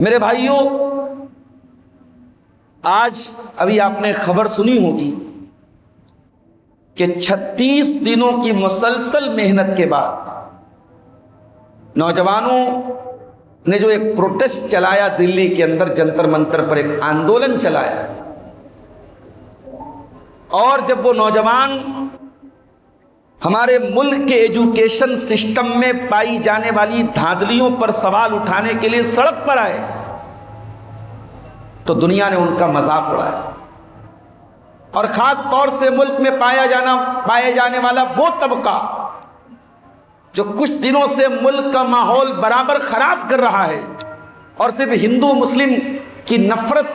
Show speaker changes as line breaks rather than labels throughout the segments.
मेरे भाइयों, आज अभी आपने खबर सुनी होगी कि 36 दिनों की मुसलसल मेहनत के बाद नौजवानों ने जो एक प्रोटेस्ट चलाया, दिल्ली के अंदर जंतर मंतर पर एक आंदोलन चलाया, और जब वो नौजवान हमारे मुल्क के एजुकेशन सिस्टम में पाई जाने वाली धांधलियों पर सवाल उठाने के लिए सड़क पर आए तो दुनिया ने उनका मजाक उड़ाया। और खास तौर से मुल्क में पाए जाने वाला वो तबका जो कुछ दिनों से मुल्क का माहौल बराबर खराब कर रहा है और सिर्फ हिंदू मुस्लिम की नफरत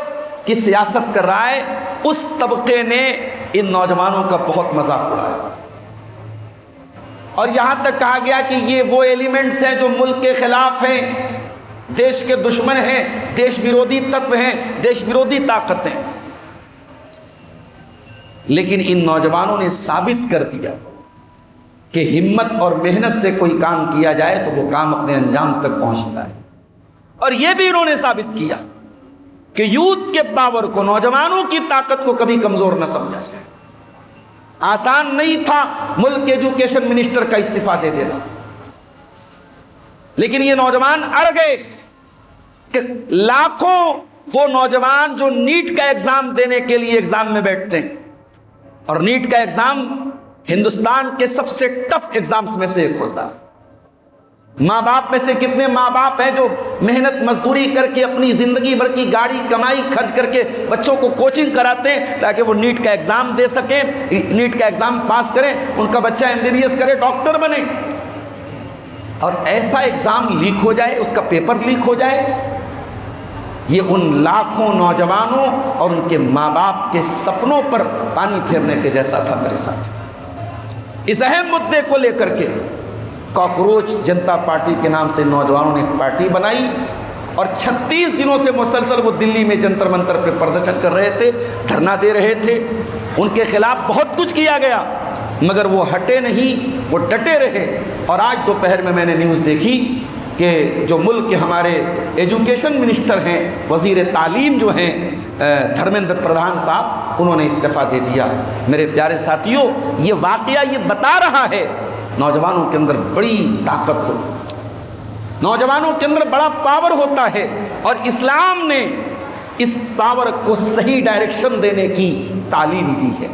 की सियासत कर रहा है, उस तबके ने इन नौजवानों का बहुत मजाक उड़ाया। और यहां तक कहा गया कि ये वो एलिमेंट्स हैं जो मुल्क के खिलाफ हैं, देश के दुश्मन हैं, देश विरोधी तत्व हैं, देश विरोधी ताकतें हैं। लेकिन इन नौजवानों ने साबित कर दिया कि हिम्मत और मेहनत से कोई काम किया जाए तो वो काम अपने अंजाम तक पहुंचता है। और ये भी इन्होंने साबित किया कि यूथ के पावर को, नौजवानों की ताकत को कभी कमजोर न समझा जाए। आसान नहीं था मुल्क के एजुकेशन मिनिस्टर का इस्तीफा दे देना, लेकिन ये नौजवान अड़ गए कि लाखों वो नौजवान जो नीट का एग्जाम देने के लिए एग्जाम में बैठते हैं, और नीट का एग्जाम हिंदुस्तान के सबसे टफ एग्जाम्स में से एक होता है। माँ बाप में से कितने माँ बाप हैं जो मेहनत मजदूरी करके अपनी जिंदगी भर की गाड़ी कमाई खर्च करके बच्चों को कोचिंग कराते हैं ताकि वो नीट का एग्जाम दे सकें, नीट का एग्जाम पास करें, उनका बच्चा MBBS करे, डॉक्टर बने। और ऐसा एग्जाम लीक हो जाए, उसका पेपर लीक हो जाए, ये उन लाखों नौजवानों और उनके माँ बाप के सपनों पर पानी फेरने के जैसा था। मेरे साथ इस अहम मुद्दे को लेकर के कॉकरोच जनता पार्टी के नाम से नौजवानों ने एक पार्टी बनाई और 36 दिनों से मुसलसल वो दिल्ली में जंतर मंतर पे प्रदर्शन कर रहे थे, धरना दे रहे थे। उनके खिलाफ बहुत कुछ किया गया, मगर वो हटे नहीं, वो डटे रहे। और आज दोपहर में मैंने न्यूज़ देखी कि जो मुल्क के हमारे एजुकेशन मिनिस्टर हैं, वज़ीर तालीम जो हैं धर्मेंद्र प्रधान साहब, उन्होंने इस्तीफ़ा दे दिया। मेरे प्यारे साथियों, ये वाक़या ये बता रहा है नौजवानों के अंदर बड़ी ताकत होती है, नौजवानों के अंदर बड़ा पावर होता है, और इस्लाम ने इस पावर को सही डायरेक्शन देने की तालीम दी है।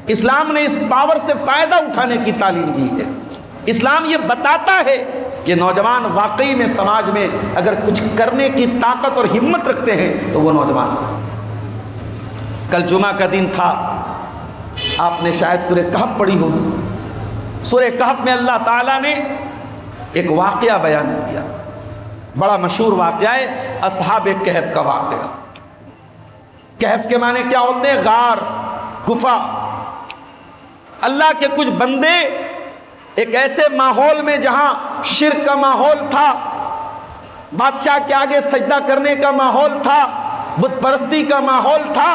इस्लाम ने इस पावर से फ़ायदा उठाने की तालीम दी है। इस्लाम ये बताता है कि नौजवान वाकई में समाज में अगर कुछ करने की ताकत और हिम्मत रखते हैं तो वो नौजवान। कल जुमा का दिन था, आपने शायद सूरह कहफ पढ़ी होगी। सूरह कहफ में अल्लाह ताला ने एक वाक़या बयान किया, बड़ा मशहूर वाक़या है, अस्हाबे कहफ का वाक़या। कहफ के माने क्या होते हैं? गार, गुफा। अल्लाह के कुछ बंदे एक ऐसे माहौल में जहां शिर्क का माहौल था, बादशाह के आगे सजदा करने का माहौल था, बुत परस्ती का माहौल था,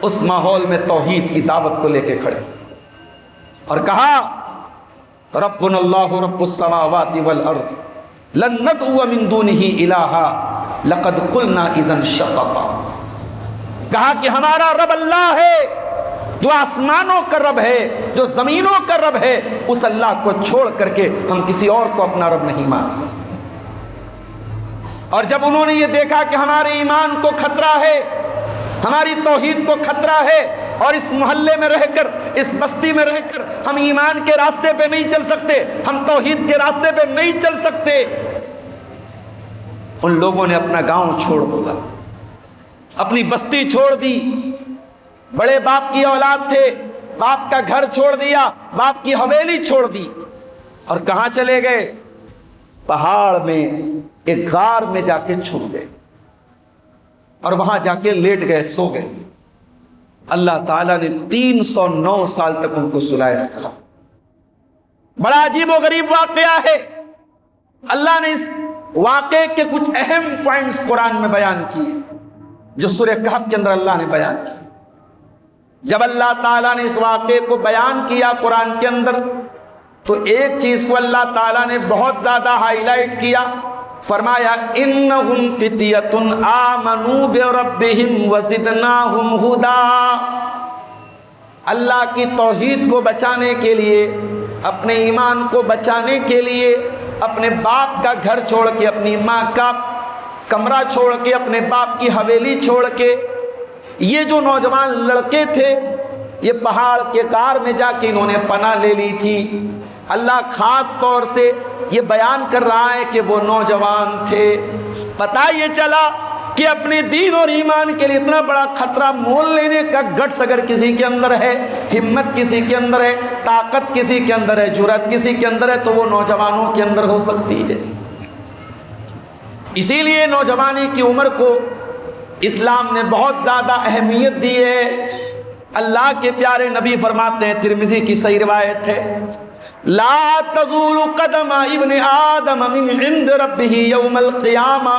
उस माहौल में तौहीद की दावत को लेकर खड़े और कहा, रब्बुनल्लाहु रब्बुस समावाति वल अर्द लन नदउ मिन दूनिही इलाहा लक़द क़ुलना इज़न शतता। कहा कि हमारा रब अल्लाह है, जो आसमानों का रब है, जो जमीनों का रब है, उस अल्लाह को छोड़ करके हम किसी और को अपना रब नहीं मान सकते। और जब उन्होंने ये देखा कि हमारे ईमान को खतरा है, हमारी तौहीद को खतरा है, और इस मोहल्ले में रहकर, इस बस्ती में रहकर हम ईमान के रास्ते पे नहीं चल सकते, हम तौहीद के रास्ते पे नहीं चल सकते, उन लोगों ने अपना गांव छोड़ दिया, अपनी बस्ती छोड़ दी। बड़े बाप की औलाद थे, बाप का घर छोड़ दिया, बाप की हवेली छोड़ दी, और कहाँ चले गए? पहाड़ में एक गार में जाके छुप गए और वहां जाके लेट गए, सो गए। अल्लाह ताला ने 309 साल तक उनको सुलाए रखा। बड़ा अजीब व गरीब वाकया है। अल्लाह ने इस वाकये के कुछ अहम पॉइंट्स कुरान में बयान किए, जो सूरह कहफ के अंदर अल्लाह ने बयान किया। जब अल्लाह ताला ने इस वाक़े को बयान किया कुरान के अंदर, तो एक चीज़ को अल्लाह ताला ने बहुत ज़्यादा हाईलाइट किया फरमाया इन्नहुम फित्यतुन आमनू बिरब्बिहिम वज़िदनाहुम हुदा। अल्लाह की तौहीद को बचाने के लिए, अपने ईमान को बचाने के लिए, अपने बाप का घर छोड़ के, अपनी माँ का कमरा छोड़ के, अपने बाप की हवेली छोड़ के, ये जो नौजवान लड़के थे, ये पहाड़ के कार में जाके इन्होंने पनाह ले ली थी। अल्लाह खास तौर से ये बयान कर रहा है कि वो नौजवान थे। पता ये चला कि अपने दीन और ईमान के लिए इतना बड़ा खतरा मोल लेने का गट्स अगर किसी के अंदर है, हिम्मत किसी के अंदर है, ताकत किसी के अंदर है, जुर्रत किसी के अंदर है, तो वो नौजवानों के अंदर हो सकती है। इसीलिए नौजवानी की उम्र को इस्लाम ने बहुत ज़्यादा अहमियत दी है। अल्लाह के प्यारे नबी फरमाते हैं, तिरमिज़ी की सही रिवायत है, ला तज़ूलु क़दम इब्न आदम मिन इंद रब्बिही यौमल क़ियामा।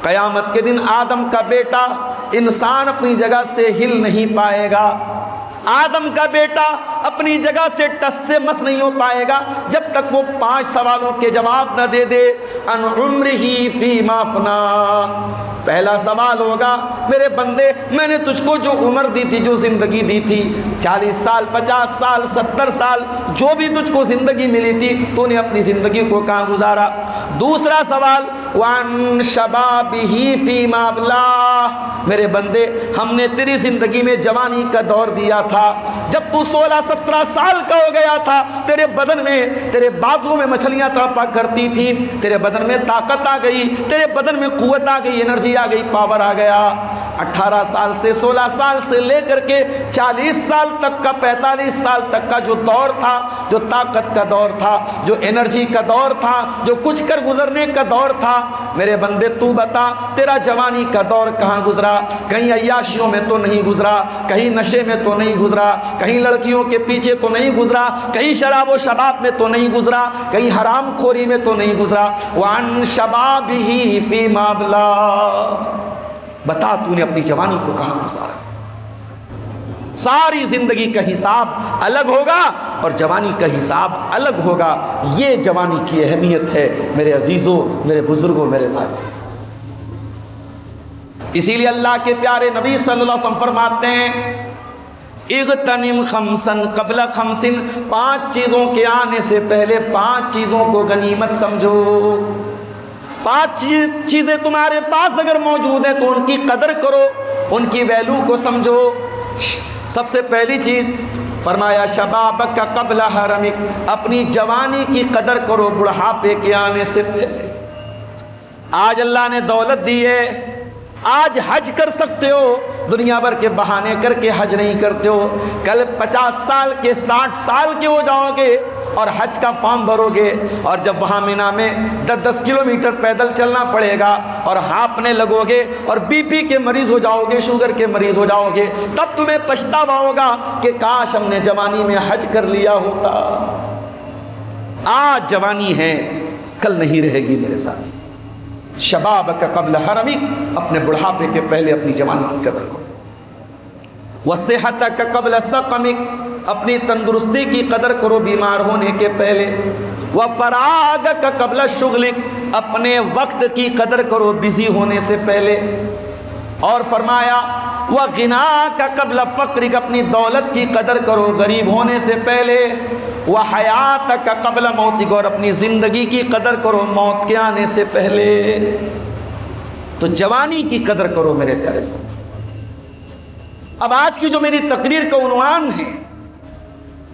क़यामत के दिन आदम का बेटा इंसान अपनी जगह से हिल नहीं पाएगा, आदम का बेटा अपनी जगह से टस से मस नहीं हो पाएगा जब तक वो 5 सवालों के जवाब न दे दे। अन उम्रिही फीमा अफ़ना। पहला सवाल होगा, मेरे बंदे, मैंने तुझको जो उम्र दी थी, जो ज़िंदगी दी थी, 40 साल, 50 साल, 70 साल, जो भी तुझको ज़िंदगी मिली थी, तूने अपनी ज़िंदगी को कहाँ गुजारा। दूसरा सवाल, वन शबाबिही फीमा अबलाह। मेरे बंदे, हमने तेरी ज़िंदगी में जवानी का दौर दिया था, जब तू 16-17 साल का हो गया था, तेरे बदन में, तेरे बाजुओं में मछलियाँ तड़पा करती थी, तेरे बदन में ताकत आ गई, तेरे बदन में कुव्वत आ गई, एनर्जी आ गई, पावर आ गया। 18 साल से, 16 साल से लेकर के 40 साल तक का, 45 साल तक का जो दौर था, जो ताकत का दौर था, जो एनर्जी का दौर था, जो कुछ कर गुजरने का दौर था, मेरे बंदे तू बता, तेरा जवानी का दौर कहाँ गुजरा? कहीं अय्याशियों में तो नहीं गुजरा, कहीं नशे में तो नहीं गुजरा, कहीं लड़कियों के पीछे तो नहीं गुजरा, कहीं शराब व शबाब में तो नहीं गुजरा, कहीं हराम खोरी में तो नहीं गुजरा। वान शबाबिही फीमा अबला। बता, तूने अपनी जवानी को कहाँ गुजारा? सारी जिंदगी का हिसाब अलग होगा और जवानी का हिसाब अलग होगा। ये जवानी की अहमियत है मेरे अजीजों, मेरे बुजुर्गों, मेरे भाई। इसीलिए अल्लाह के प्यारे नबी सल्लल्लाहु अलैहि वसल्लम फरमाते हैं, इग़तनिम खमसन क़ब्ल खमसिन। 5 चीज़ों के आने से पहले 5 चीज़ों को गनीमत समझो। 5 चीज़ें तुम्हारे पास अगर मौजूद हैं तो उनकी कदर करो, उनकी वैल्यू को समझो। सबसे पहली चीज़ फरमाया, शबाबक का क़ब्ल हरमिक। अपनी जवानी की कदर करो बुढ़ापे के आने से पहले। आज अल्लाह ने दौलत दी है, आज हज कर सकते हो, दुनिया भर के बहाने करके हज नहीं करते हो। कल 50 साल के, 60 साल के हो जाओगे और हज का फॉर्म भरोगे, और जब वहाँ मिना में 10-10 किलोमीटर पैदल चलना पड़ेगा और हाँफने लगोगे और बीपी के मरीज़ हो जाओगे, शुगर के मरीज़ हो जाओगे, तब तुम्हें पछतावा होगा कि काश हमने जवानी में हज कर लिया होता। आज जवानी है, कल नहीं रहेगी मेरे साथ। शबाब का क़ब्ल हरमिक। अपने बुढ़ापे के पहले अपनी जवानी की कदर करो। वसेहत का क़ब्ल सक़मिक। अपनी तंदुरुस्ती की कदर करो बीमार होने के पहले। व फ़राग का क़ब्ल शुग़लिक। अपने वक्त की कदर करो बिज़ी होने से पहले। और फरमाया, व गिना का क़ब्ल फ़क़्रिक। अपनी दौलत की कदर करो गरीब होने से पहले। व हयात का क़ब्ल मौतिक। और अपनी ज़िंदगी की कदर करो मौत के आने से पहले। तो जवानी की कदर करो मेरे प्यारे साथी। अब आज की जो मेरी तकरीर का उन्वान है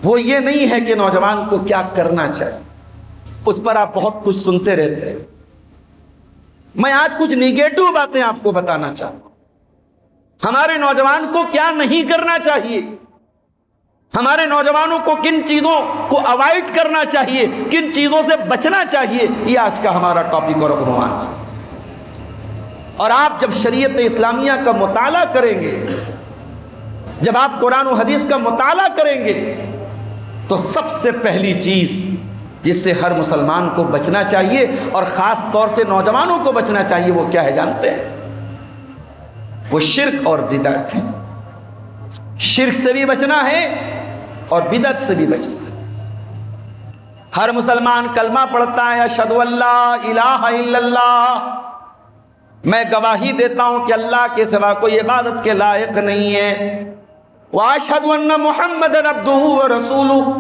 वो ये नहीं है कि नौजवान को क्या करना चाहिए, उस पर आप बहुत कुछ सुनते रहते हैं। मैं आज कुछ निगेटिव बातें आपको बताना चाहता हूं। हमारे नौजवान को क्या नहीं करना चाहिए, हमारे नौजवानों को किन चीज़ों को अवॉइड करना चाहिए, किन चीज़ों से बचना चाहिए, ये आज का हमारा टॉपिक और उन्वान है। और आप जब शरीयत इस्लामिया का मुताला करेंगे, जब आप कुरान और हदीस का मुताला करेंगे, तो सबसे पहली चीज़ जिससे हर मुसलमान को बचना चाहिए और ख़ास तौर से नौजवानों को बचना चाहिए, वो क्या है जानते हैं? वो शिर्क और बिदअत है। शिर्क से भी बचना है और बिदअत से भी बचना है। हर मुसलमान कलमा पढ़ता है, अशहदु अल्ला इलाहा इल्लल्लाह, मैं गवाही देता हूं कि अल्लाह के सिवा कोई इबादत के लायक नहीं है, व अशहदु अन्ना मुहम्मदन अब्दुहु व रसूलुहु,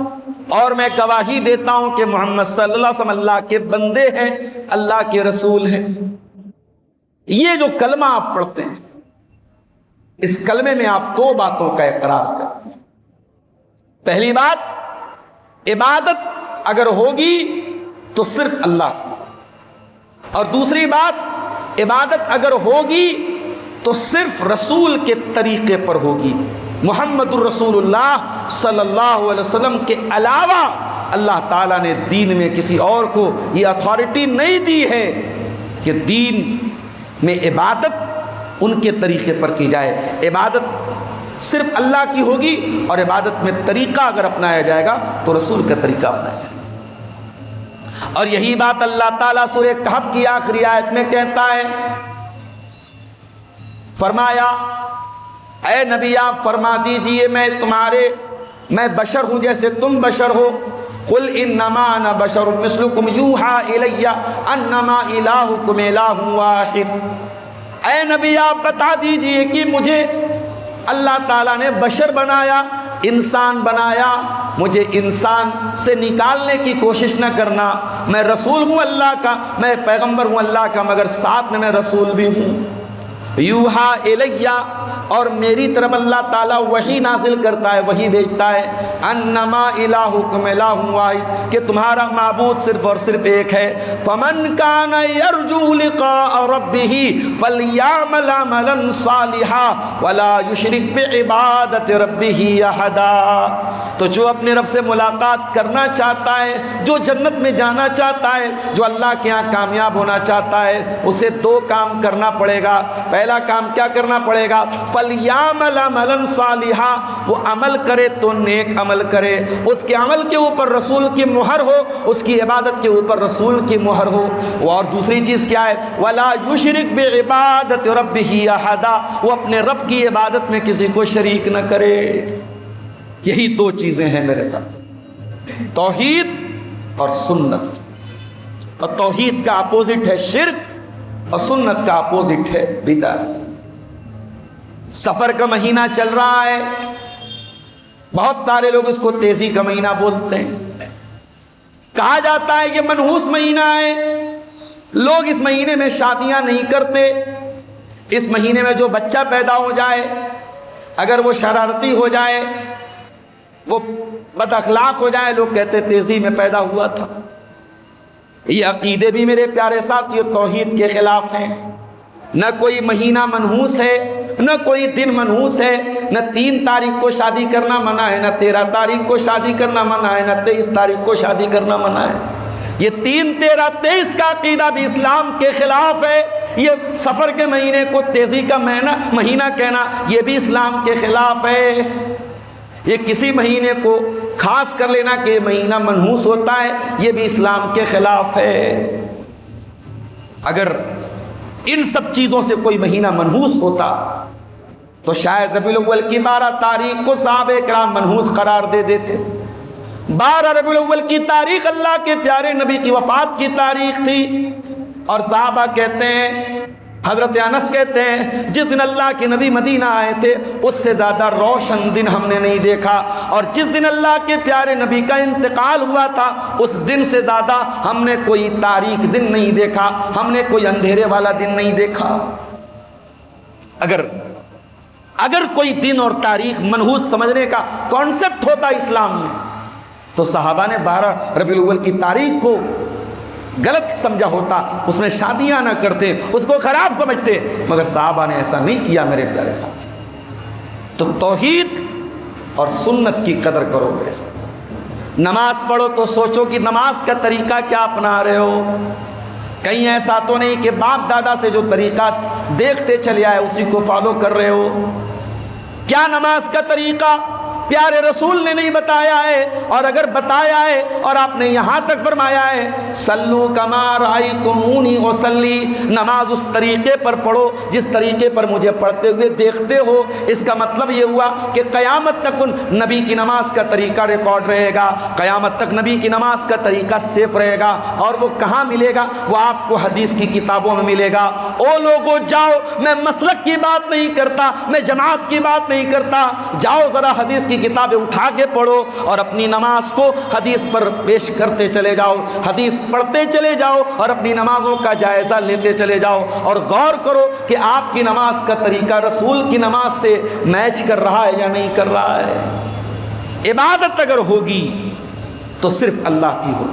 और मैं गवाही देता हूं कि मोहम्मद सल्लल्लाहु अलैहि वसल्लम अल्लाह के बंदे हैं, अल्लाह के रसूल हैं। ये जो कलमा आप पढ़ते हैं, इस कलमे में आप दो बातों का इकरार करते हैं। पहली बात, इबादत अगर होगी तो सिर्फ अल्लाह, और दूसरी बात, इबादत अगर होगी तो सिर्फ रसूल के तरीके पर होगी। मुहम्मदुर रसूलुल्लाह सल्लल्लाहु अलैहि वसल्लम के अलावा अल्लाह ताला ने दीन में किसी और को ये अथॉरिटी नहीं दी है कि दीन में इबादत उनके तरीके पर की जाए। इबादत सिर्फ अल्लाह की होगी, और इबादत में तरीका अगर अपनाया जाएगा तो रसूल का तरीका अपनाया जाएगा। और यही बात अल्लाह ताला सूरह कहफ की आखिरी आयत में कहता है, फरमाया ऐ नबी आप फरमा दीजिए मैं बशर हूं जैसे तुम बशर हो। कुल इन्नमा अना बशरुम मिस्लुकुम यूहा इलैया अन्नमा इलाहुकुम इलाहुन वाहिद। ऐ नबी आप बता दीजिए कि मुझे अल्लाह ताला ने बशर बनाया, इंसान बनाया, मुझे इंसान से निकालने की कोशिश न करना। मैं रसूल हूँ अल्लाह का, मैं पैगंबर हूँ अल्लाह का, मगर साथ में मैं रसूल भी हूँ। यूहा इलैया, और मेरी तरफ अल्लाह ताला वही नाजिल करता है, वही भेजता है। अन्नमा इलाहुकुम इलाहुन वाहिद, कि तुम्हारा माबूद सिर्फ और सिर्फ एक है। फमन काना यरजू लिका रब्बिही फलयामल अमलन सालिहा वला युशरिक बिइबादति रब्बिही अहदा। तो जो अपने रब से मुलाकात करना चाहता है, जो जन्नत में जाना चाहता है, जो अल्लाह के यहाँ कामयाब होना चाहता है, उसे दो काम करना पड़ेगा। पहला काम क्या करना पड़ेगा? फलयामल अमलन सालिहा, वो अमल करे तो नेक अमल करे, उसके अमल के ऊपर रसूल की मुहर हो, उसकी इबादत के ऊपर रसूल की मुहर हो। और दूसरी चीज़ क्या है? वला युशरिक बिइबादति रब्बिही अहदा, वो अपने रब की इबादत में किसी को शरीक न करे। यही दो चीज़ें हैं मेरे साथ, तौहीद और सुन्नत। और तौहीद का अपोजिट है शिर्क, और सुन्नत का अपोजिट है बिदअत। सफर का महीना चल रहा है, बहुत सारे लोग इसको तेजी का महीना बोलते हैं। कहा जाता है कि मनहूस महीना है, लोग इस महीने में शादियां नहीं करते। इस महीने में जो बच्चा पैदा हो जाए, अगर वो शरारती हो जाए, वो बदअखलाक हो जाए, लोग कहते तेजी में पैदा हुआ था। ये अकीदे भी मेरे प्यारे साथियों तौहीद के खिलाफ हैं। न कोई महीना मनहूस है, न कोई दिन मनहूस है, न 3 तारीख को शादी करना मना है, न 13 तारीख को शादी करना मना है, न 23 तारीख को शादी करना मना है। ये 3, 13, 23 का अकीदा भी इस्लाम के खिलाफ है। ये सफ़र के महीने को तेज़ी का महीना कहना, ये भी इस्लाम के खिलाफ है। ये किसी महीने को खास कर लेना कि महीना मनहूस होता है, ये भी इस्लाम के खिलाफ है। अगर इन सब चीज़ों से कोई महीना मनहूस होता तो शायद रबीउल अव्वल की 12 तारीख को सहाबे किराम मनहूस करार दे देते। 12 रबीउल अव्वल की तारीख अल्लाह के प्यारे नबी की वफ़ात की तारीख थी। और साहबा कहते हैं, हज़रत अनस कहते हैं, जिस दिन अल्लाह के नबी मदीना आए थे उससे ज़्यादा रोशन दिन हमने नहीं देखा, और जिस दिन अल्लाह के प्यारे नबी का इंतकाल हुआ था उस दिन से ज़्यादा हमने कोई तारीख दिन नहीं देखा, हमने कोई अंधेरे वाला दिन नहीं देखा। अगर कोई दिन और तारीख मनहूस समझने का कॉन्सेप्ट होता इस्लाम में, तो सहाबा ने 12 रबीउल अव्वल की तारीख को गलत समझा होता, उसमें शादियां ना करते, उसको खराब समझते, मगर साहबा ने ऐसा नहीं किया मेरे प्यारे साथी। तो तौहीद और सुन्नत की कदर करो मेरे साथ। नमाज पढ़ो तो सोचो कि नमाज का तरीका क्या अपना रहे हो। कहीं ऐसा तो नहीं कि बाप दादा से जो तरीका देखते चले आए उसी को फॉलो कर रहे हो। क्या नमाज का तरीका प्यारे रसूल ने नहीं बताया है, और अगर बताया है और आपने यहां तक फरमाया है सल्लू कमा रायतुमूनी उसल्ली, नमाज उस तरीके पर पढ़ो जिस तरीके पर मुझे पढ़ते हुए देखते हो। इसका मतलब ये हुआ कि क़यामत तक उन नबी की नमाज का तरीका रिकॉर्ड रहेगा, क़यामत तक नबी की नमाज का तरीका सेफ रहेगा। और वो कहाँ मिलेगा? वो आपको हदीस की किताबों में मिलेगा। ओ लोगों जाओ, मैं मसलक की बात नहीं करता, मैं जमात की बात नहीं करता, जाओ ज़रा हदीस की किताबें उठा के पढ़ो और अपनी नमाज को हदीस पर पेश करते चले जाओ, हदीस पढ़ते चले जाओ और अपनी नमाजों का जायज़ा लेते चले जाओ और गौर करो कि आपकी नमाज का तरीका रसूल की नमाज से मैच कर रहा है या नहीं कर रहा है। इबादत अगर होगी तो सिर्फ अल्लाह की हो,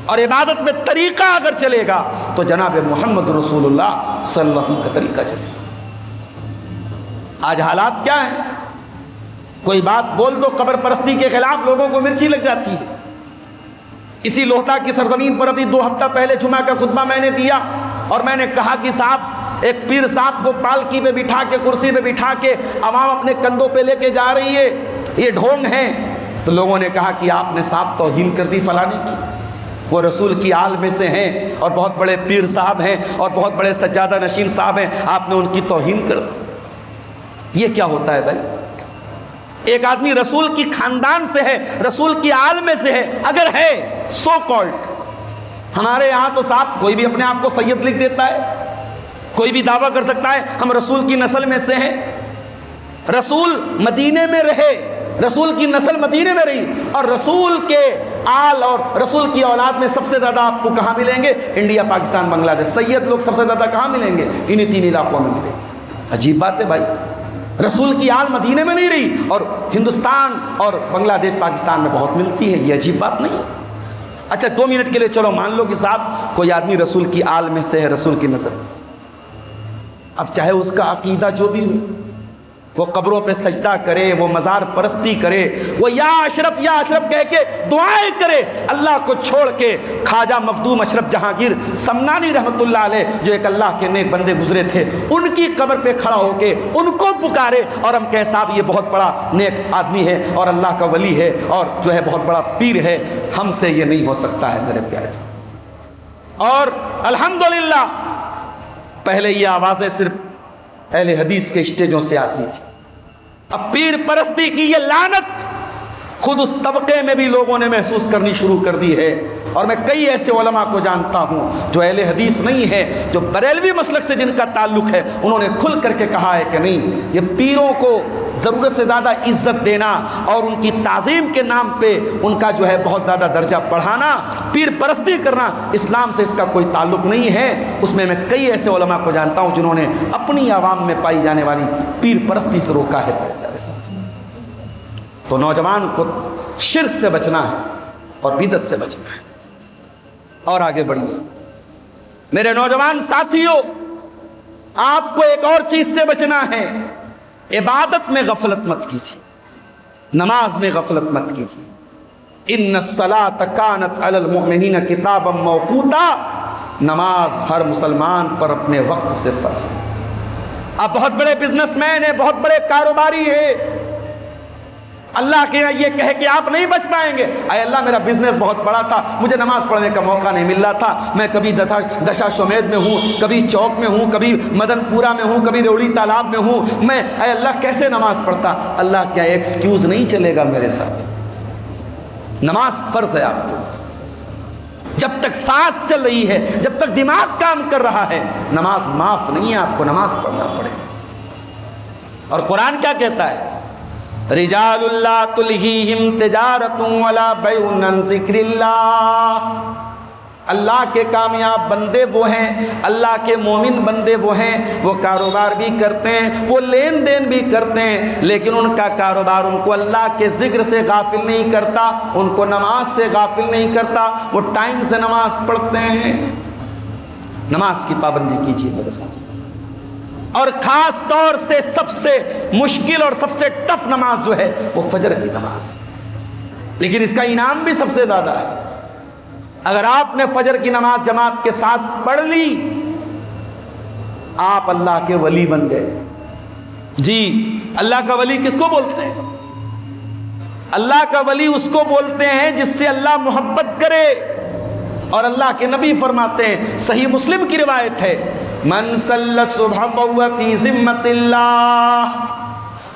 और इबादत में तरीका अगर चलेगा तो जनाब मोहम्मद रसूलुल्लाह सल्लल्लाहु अलैहि वसल्लम का तरीका चलेगा। आज हालात क्या है? कोई बात बोल दो कब्र परस्ती के खिलाफ, लोगों को मिर्ची लग जाती है। इसी लोहता की सरजमीन पर अभी 2 हफ्ता पहले जुमा का खुतबा मैंने दिया और मैंने कहा कि साहब, एक पीर साहब को पालकी पे बिठा के, कुर्सी पे बिठा के अवाम अपने कंधों पे लेके जा रही है, ये ढोंग है। तो लोगों ने कहा कि आपने साहब तौहीन कर दी फलाने की, वो रसूल की आल में से हैं और बहुत बड़े पीर साहब हैं और बहुत बड़े सज्जादा नशीन साहब हैं, आपने उनकी तौहीन कर दी। ये क्या होता है भाई? एक आदमी रसूल की खानदान से है, रसूल की आल में से है, अगर है सो कॉल्ड। हमारे यहाँ तो साहब कोई भी अपने आप को सैयद लिख देता है, कोई भी दावा कर सकता है हम रसूल की नस्ल में से हैं। रसूल मदीने में रहे, रसूल की नस्ल मदीने में रही, और रसूल के आल और रसूल की औलाद में सबसे ज़्यादा आपको कहाँ मिलेंगे? इंडिया, पाकिस्तान, बांग्लादेश। सैयद लोग सबसे ज़्यादा कहाँ मिलेंगे? इन्हीं 3 इलाकों में मिलेंगे। अजीब बात है भाई, रसूल की आल मदीने में नहीं रही और हिंदुस्तान और बांग्लादेश, पाकिस्तान में बहुत मिलती है। ये अजीब बात नहीं है? अच्छा 2 मिनट के लिए चलो मान लो कि साहब कोई आदमी रसूल की आल में से है, रसूल की नस्ल में से। अब चाहे उसका अकीदा जो भी हो, वो कब्रों पे सजदा करे, वो मज़ार परस्ती करे, वो या अशरफ कह के दुआएं करे, अल्लाह को छोड़ के ख्वाजा मखदूम अशरफ जहांगीर समनानी रहमतुल्लाह अलैह जो एक अल्लाह के नेक बंदे गुजरे थे, उनकी कब्र पे खड़ा होके उनको पुकारे और हम कहें साहब ये बहुत बड़ा नेक आदमी है और अल्लाह का वली है और जो है बहुत बड़ा पीर है। हमसे ये नहीं हो सकता है मेरे प्यारे साहब। और अल्हम्दुलिल्लाह पहले ये आवाज़ें सिर्फ अहले हदीस के स्टेजों से आती थी, अब पीर परस्ती की ये लानत खुद उस तबके में भी लोगों ने महसूस करनी शुरू कर दी है। और मैं कई ऐसे उलमा को जानता हूँ जो अहले हदीस नहीं है, जो बरेलवी मसलक से जिनका ताल्लुक़ है, उन्होंने खुल करके कहा है कि नहीं, ये पीरों को ज़रूरत से ज़्यादा इज्जत देना और उनकी ताज़ीम के नाम पे उनका जो है बहुत ज़्यादा दर्जा बढ़ाना, पीर परस्ती करना, इस्लाम से इसका कोई ताल्लुक़ नहीं है। उसमें मैं कई ऐसे उलमा को जानता हूँ जिन्होंने अपनी आवाम में पाई जाने वाली पीर परस्ती से रोका है। तो नौजवान को शिर्क से बचना है और बिदअत से बचना है और आगे बढ़िए। मेरे नौजवान साथियों, आपको एक और चीज से बचना है, इबादत में गफलत मत कीजिए, नमाज में गफलत मत कीजिए। इन्नस्सलात कानत अलल मुमिनीन किताबम मौकूता, नमाज हर मुसलमान पर अपने वक्त से फर्ज है। आप बहुत बड़े बिजनेसमैन हैं, बहुत बड़े कारोबारी हैं, अल्लाह के यहाँ ये कहे कि आप नहीं बच पाएंगे, अरे अल्लाह मेरा बिजनेस बहुत बड़ा था, मुझे नमाज पढ़ने का मौका नहीं मिल रहा था, मैं कभी दशाश्वमेध में हूँ, कभी चौक में हूँ, कभी मदनपुरा में हूँ, कभी रेवड़ी तालाब में हूँ, मैं अरे अल्लाह कैसे नमाज पढ़ता? अल्लाह क्या एक्सक्यूज़ नहीं चलेगा मेरे साथ। नमाज फ़र्ज़ है आपको, जब तक सांस चल रही है, जब तक दिमाग काम कर रहा है, नमाज माफ़ नहीं है, आपको नमाज पढ़ना पड़ेगा। और कुरान क्या कहता है? रिजालुल्ला तुल्हीहिम तिजारतुन वला बैउन अन ज़िक्रिल्लाह। अल्लाह के कामयाब बंदे वो हैं, अल्लाह के मोमिन बंदे वो हैं, वो कारोबार भी करते हैं, वो लेन देन भी करते हैं, लेकिन उनका कारोबार उनको अल्लाह के जिक्र से गाफिल नहीं करता, उनको नमाज से गाफिल नहीं करता, वो टाइम से नमाज पढ़ते हैं। नमाज की पाबंदी कीजिए मेरे साथ। और ख़ास तौर से सबसे मुश्किल और सबसे टफ नमाज जो है वो फजर की नमाज, लेकिन इसका इनाम भी सबसे ज़्यादा है। अगर आपने फजर की नमाज जमात के साथ पढ़ ली, आप अल्लाह के वली बन गए। जी, अल्लाह का वली किसको बोलते हैं? अल्लाह का वली उसको बोलते हैं जिससे अल्लाह मोहब्बत करे। और अल्लाह के नबी फरमाते हैं, सही मुस्लिम की रिवायत है, मन सल्ला सुबह फहुवा फी ज़िम्मतिल्लाह,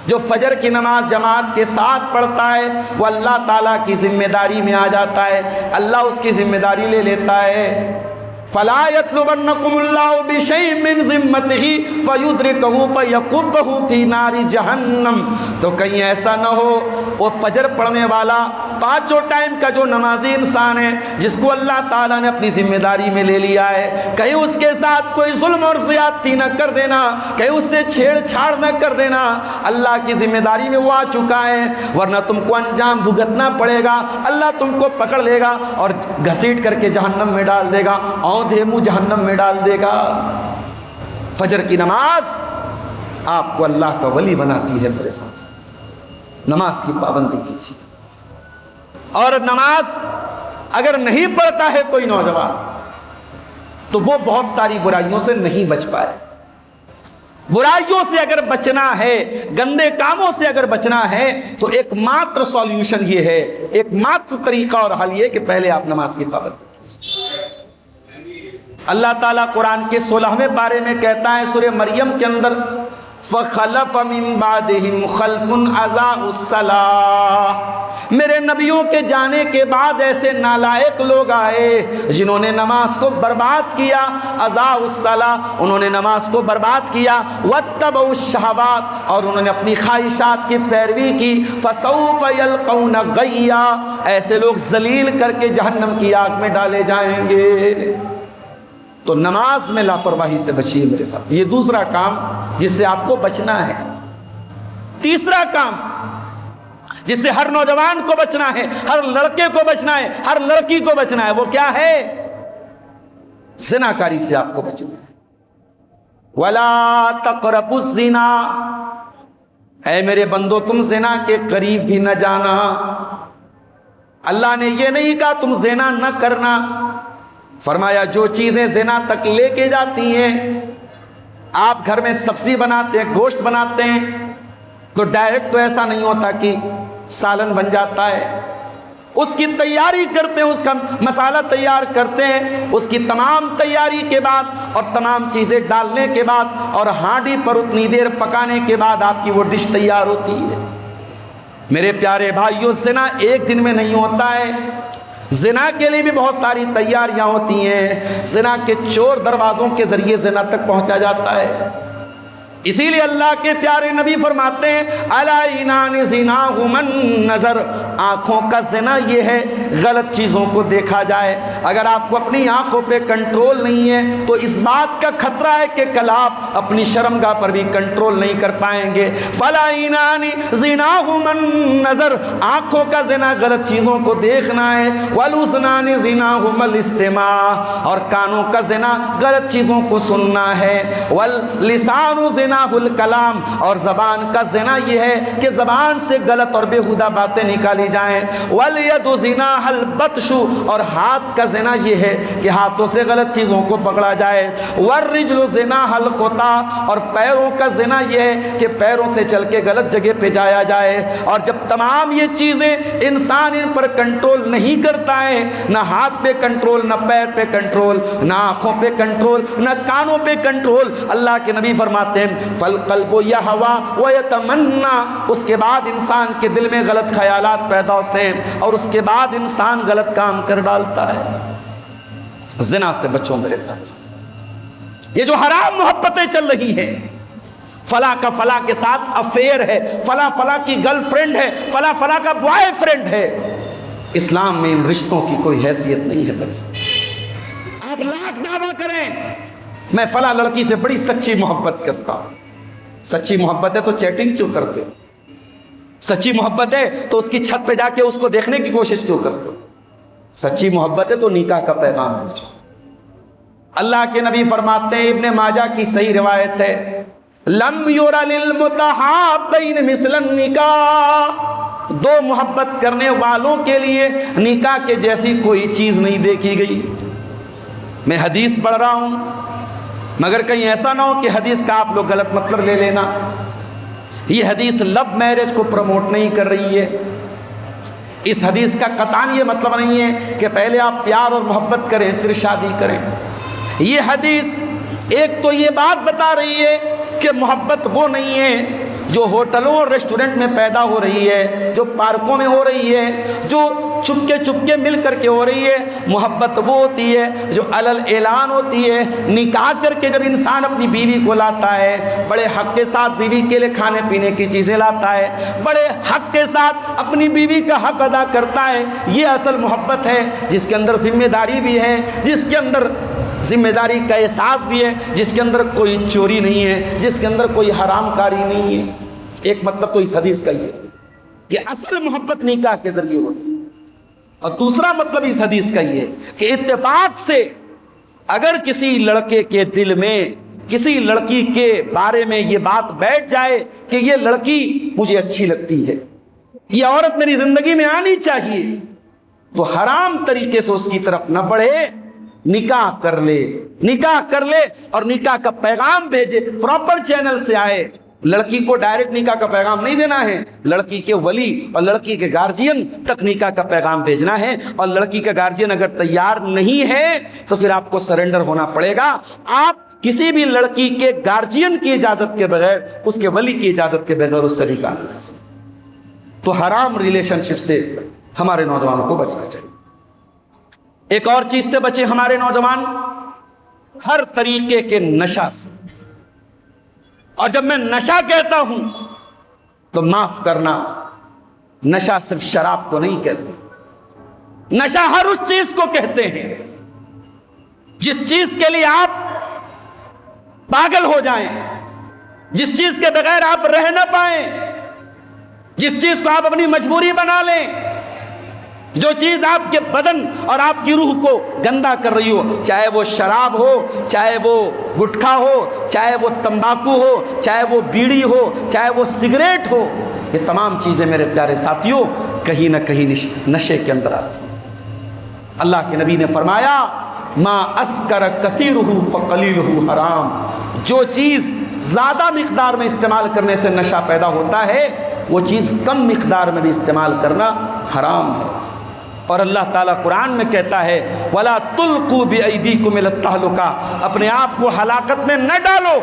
जो फजर की नमाज जमात के साथ पढ़ता है वो अल्लाह ताला की जिम्मेदारी में आ जाता है, अल्लाह उसकी जिम्मेदारी ले लेता है। फला यत्लुबन्नकुमुल्लाहु बिशैइन मिन ज़िम्मतिही फयुद्रिकहु फयकुब्बहु फी नारि जहन्नम। तो कहीं ऐसा न हो वो फजर पढ़ने वाला, पाँचों टाइम का जो नमाजी इंसान है जिसको अल्लाह ताला ने अपनी जिम्मेदारी में ले लिया है, कहीं उसके साथ कोई जुल्म और ज़्यादती न कर देना, कहीं उससे छेड़छाड़ न कर देना। अल्लाह की जिम्मेदारी में वो आ चुका है, वरना तुमको अंजाम भुगतना पड़ेगा। अल्लाह तुमको पकड़ लेगा और घसीट करके जहन्नम में डाल देगा, औंधे मुंह जहन्नम में डाल देगा। फजर की नमाज आपको अल्लाह का वली बनाती है। मेरे साथ नमाज की पाबंदी कीजिए। और नमाज अगर नहीं पढ़ता है कोई नौजवान तो वो बहुत सारी बुराइयों से नहीं बच पाए। बुराइयों से अगर बचना है, गंदे कामों से अगर बचना है, तो एकमात्र सॉल्यूशन ये है, एकमात्र तरीका और हल ये कि पहले आप नमाज की पाबंदी कीजिए। अल्लाह ताला कुरान के 16वें पारे में कहता है सूरह मरियम के अंदर, फ़ख़लफ़ मिन बादिहिम ख़ल्फ़ुन अज़ाउस्सलाह, मेरे नबियों के जाने के बाद ऐसे नालायक लोग आए जिन्होंने नमाज को बर्बाद किया। अज़ाउस्सलाह, उन्होंने नमाज को बर्बाद किया। वत्तबउश्शहवात, और उन्होंने अपनी ख्वाहिशात की पैरवी की। फ़सौफ़ यल्क़ौना गय्या, ऐसे लोग जलील करके जहन्नम की आग में डाले जाएंगे। तो नमाज में लापरवाही से बचिए मेरे साथ, ये दूसरा काम जिससे आपको बचना है। तीसरा काम जिससे हर नौजवान को बचना है, हर लड़के को बचना है, हर लड़की को बचना है, वो क्या है? ज़िनाकारी से आपको बचना है। वला तक़रबुज़ ज़िना, ऐ मेरे बंदो तुम ज़िना के करीब भी न जाना। अल्लाह ने ये नहीं कहा तुम ज़िना न करना, फरमाया जो चीज़ें ज़िना तक लेके जाती हैं। आप घर में सब्जी बनाते हैं, गोश्त बनाते हैं, तो डायरेक्ट तो ऐसा नहीं होता कि सालन बन जाता है। उसकी तैयारी करते हैं, उसका मसाला तैयार करते हैं, उसकी तमाम तैयारी के बाद और तमाम चीज़ें डालने के बाद और हांडी पर उतनी देर पकाने के बाद आपकी वो डिश तैयार होती है। मेरे प्यारे भाइयों, ज़िना एक दिन में नहीं होता है। ज़िना के लिए भी बहुत सारी तैयारियां होती हैं। ज़िना के चोर दरवाज़ों के ज़रिए ज़िना तक पहुंचा जाता है। इसीलिए अल्लाह के प्यारे नबी फरमाते हैं, अला इनान ज़िनाहु मन नज़र, आँखों का ज़िना ये है गलत चीज़ों को देखा जाए। अगर आपको अपनी आँखों पे कंट्रोल नहीं है तो इस बात का खतरा है कि कल आप अपनी शर्मगाह पर भी कंट्रोल नहीं कर पाएंगे। फला इनान ज़िनाहु मन नज़र, आँखों का ज़िना गलत चीज़ों को देखना है। वलुस्नान ज़िनाहु मल इस्तिमा, और कानों का ज़िना गलत चीज़ों को सुनना है। वल लिसानु ज़िनाहुल कलाम, और ज़बान का ज़िना यह है कि ज़बान से गलत और बेहुदा बातें निकाली जाएं। वल यदु ज़िनाहुल बत्शु, और हाथ का ज़िना यह है कि हाथों से गलत चीज़ों को पकड़ा जाए। वर्रिज्लु ज़िनाहुल खुता, और पैरों का ज़िना यह है कि पैरों से चल के गलत जगह पे जाया जाए। और जब तमाम ये चीज़ें इंसान इन पर कंट्रोल नहीं करता है, ना हाथ पे कंट्रोल, ना पैर पे कंट्रोल, ना आँखों पे कंट्रोल, ना कानों पे कंट्रोल, अल्लाह के नबी फरमाते हैं फल क़ल्बु यहवा व यतमन्ना, उसके बाद इंसान के दिल में गलत ख्यालात पैदा होते हैं और उसके बाद इंसान गलत काम कर डालता है। ज़िना से बचो मेरे साथ। ये जो हराम मोहब्बतें चल रही हैं, फला का फला के साथ अफेयर है, फला फला की गर्लफ्रेंड है, फला फला का बॉयफ्रेंड है, इस्लाम में इन रिश्तों की कोई हैसियत नहीं है मेरे साथ। आप लाख दावा करें मैं फला लड़की से बड़ी सच्ची मोहब्बत करता हूं, सच्ची मोहब्बत है तो चैटिंग क्यों करते हो? सच्ची मोहब्बत है तो उसकी छत पे जाके उसको देखने की कोशिश क्यों करते हो? सच्ची मोहब्बत है तो निकाह का पैगाम भेजो। अल्लाह के नबी फरमाते हैं, इब्ने माजा की सही रिवायत है, लम युरा लिल मुतहाब्बैन मिसलन निकाह, दो मोहब्बत करने वालों के लिए निकाह के जैसी कोई चीज़ नहीं देखी गई। मैं हदीस पढ़ रहा हूँ, मगर कहीं ऐसा ना हो कि हदीस का आप लोग गलत मतलब ले लेना। ये हदीस लव मैरिज को प्रमोट नहीं कर रही है, इस हदीस का कतान ये मतलब नहीं है कि पहले आप प्यार और मोहब्बत करें फिर शादी करें। ये हदीस एक तो ये बात बता रही है कि मोहब्बत वो नहीं है जो होटलों और रेस्टोरेंट में पैदा हो रही है, जो पार्कों में हो रही है, जो चुपके चुपके मिल करके हो रही है। मोहब्बत वो होती है जो अलल ऐलान होती है। निकाह करके जब इंसान अपनी बीवी को लाता है, बड़े हक के साथ बीवी के लिए खाने पीने की चीज़ें लाता है, बड़े हक के साथ अपनी बीवी का हक अदा करता है, ये असल मोहब्बत है जिसके अंदर जिम्मेदारी भी है, जिसके अंदर जिम्मेदारी का एहसास भी है, जिसके अंदर कोई चोरी नहीं है, जिसके अंदर कोई हरामकारी नहीं है। एक मतलब तो इस हदीस का ये कि असल मोहब्बत निकाह के जरिए होती है, और दूसरा मतलब इस हदीस का ये कि इत्तेफाक से अगर किसी लड़के के दिल में किसी लड़की के बारे में ये बात बैठ जाए कि ये लड़की मुझे अच्छी लगती है, ये औरत मेरी जिंदगी में आनी चाहिए, तो हराम तरीके से उसकी तरफ न बढ़े, निकाह कर ले, निकाह कर ले और निकाह का पैगाम भेजे, प्रॉपर चैनल से आए। लड़की को डायरेक्ट निकाह का पैगाम नहीं देना है, लड़की के वली और लड़की के गार्जियन तक निकाह का पैगाम भेजना है। और लड़की का गार्जियन अगर तैयार नहीं है तो फिर आपको सरेंडर होना पड़ेगा। आप किसी भी लड़की के गार्जियन की इजाजत के बगैर, उसके वली की इजाजत के बगैर उससे निकाह नहीं कर सकते। तो हराम रिलेशनशिप से हमारे नौजवानों को बचना चाहिए। एक और चीज से बचे हमारे नौजवान, हर तरीके के नशा से। और जब मैं नशा कहता हूं तो माफ करना, नशा सिर्फ शराब को नहीं कहते, नशा हर उस चीज को कहते हैं जिस चीज के लिए आप पागल हो जाएं, जिस चीज के बगैर आप रह ना पाएं, जिस चीज को आप अपनी मजबूरी बना लें, जो चीज आपके बदन और आपकी रूह को गंदा कर रही हो, चाहे वो शराब हो, चाहे वो गुटखा हो, चाहे वो तंबाकू हो, चाहे वो बीड़ी हो, चाहे वो सिगरेट हो, ये तमाम चीजें मेरे प्यारे साथियों कहीं ना कहीं नशे के अंदर आती हैं। अल्लाह के नबी ने फरमाया, मा अस्कर कसीरुहु फकलीलुहु हराम। जो चीज़ ज़्यादा मिकदार में इस्तेमाल करने से नशा पैदा होता है, वो चीज़ कम मिकदार में भी इस्तेमाल करना हराम है। और अल्लाह ताला कुरान में कहता है, वला तुल्कू बिअयदीकुम इला तहलुका, अपने आप को हलाकत में न डालो।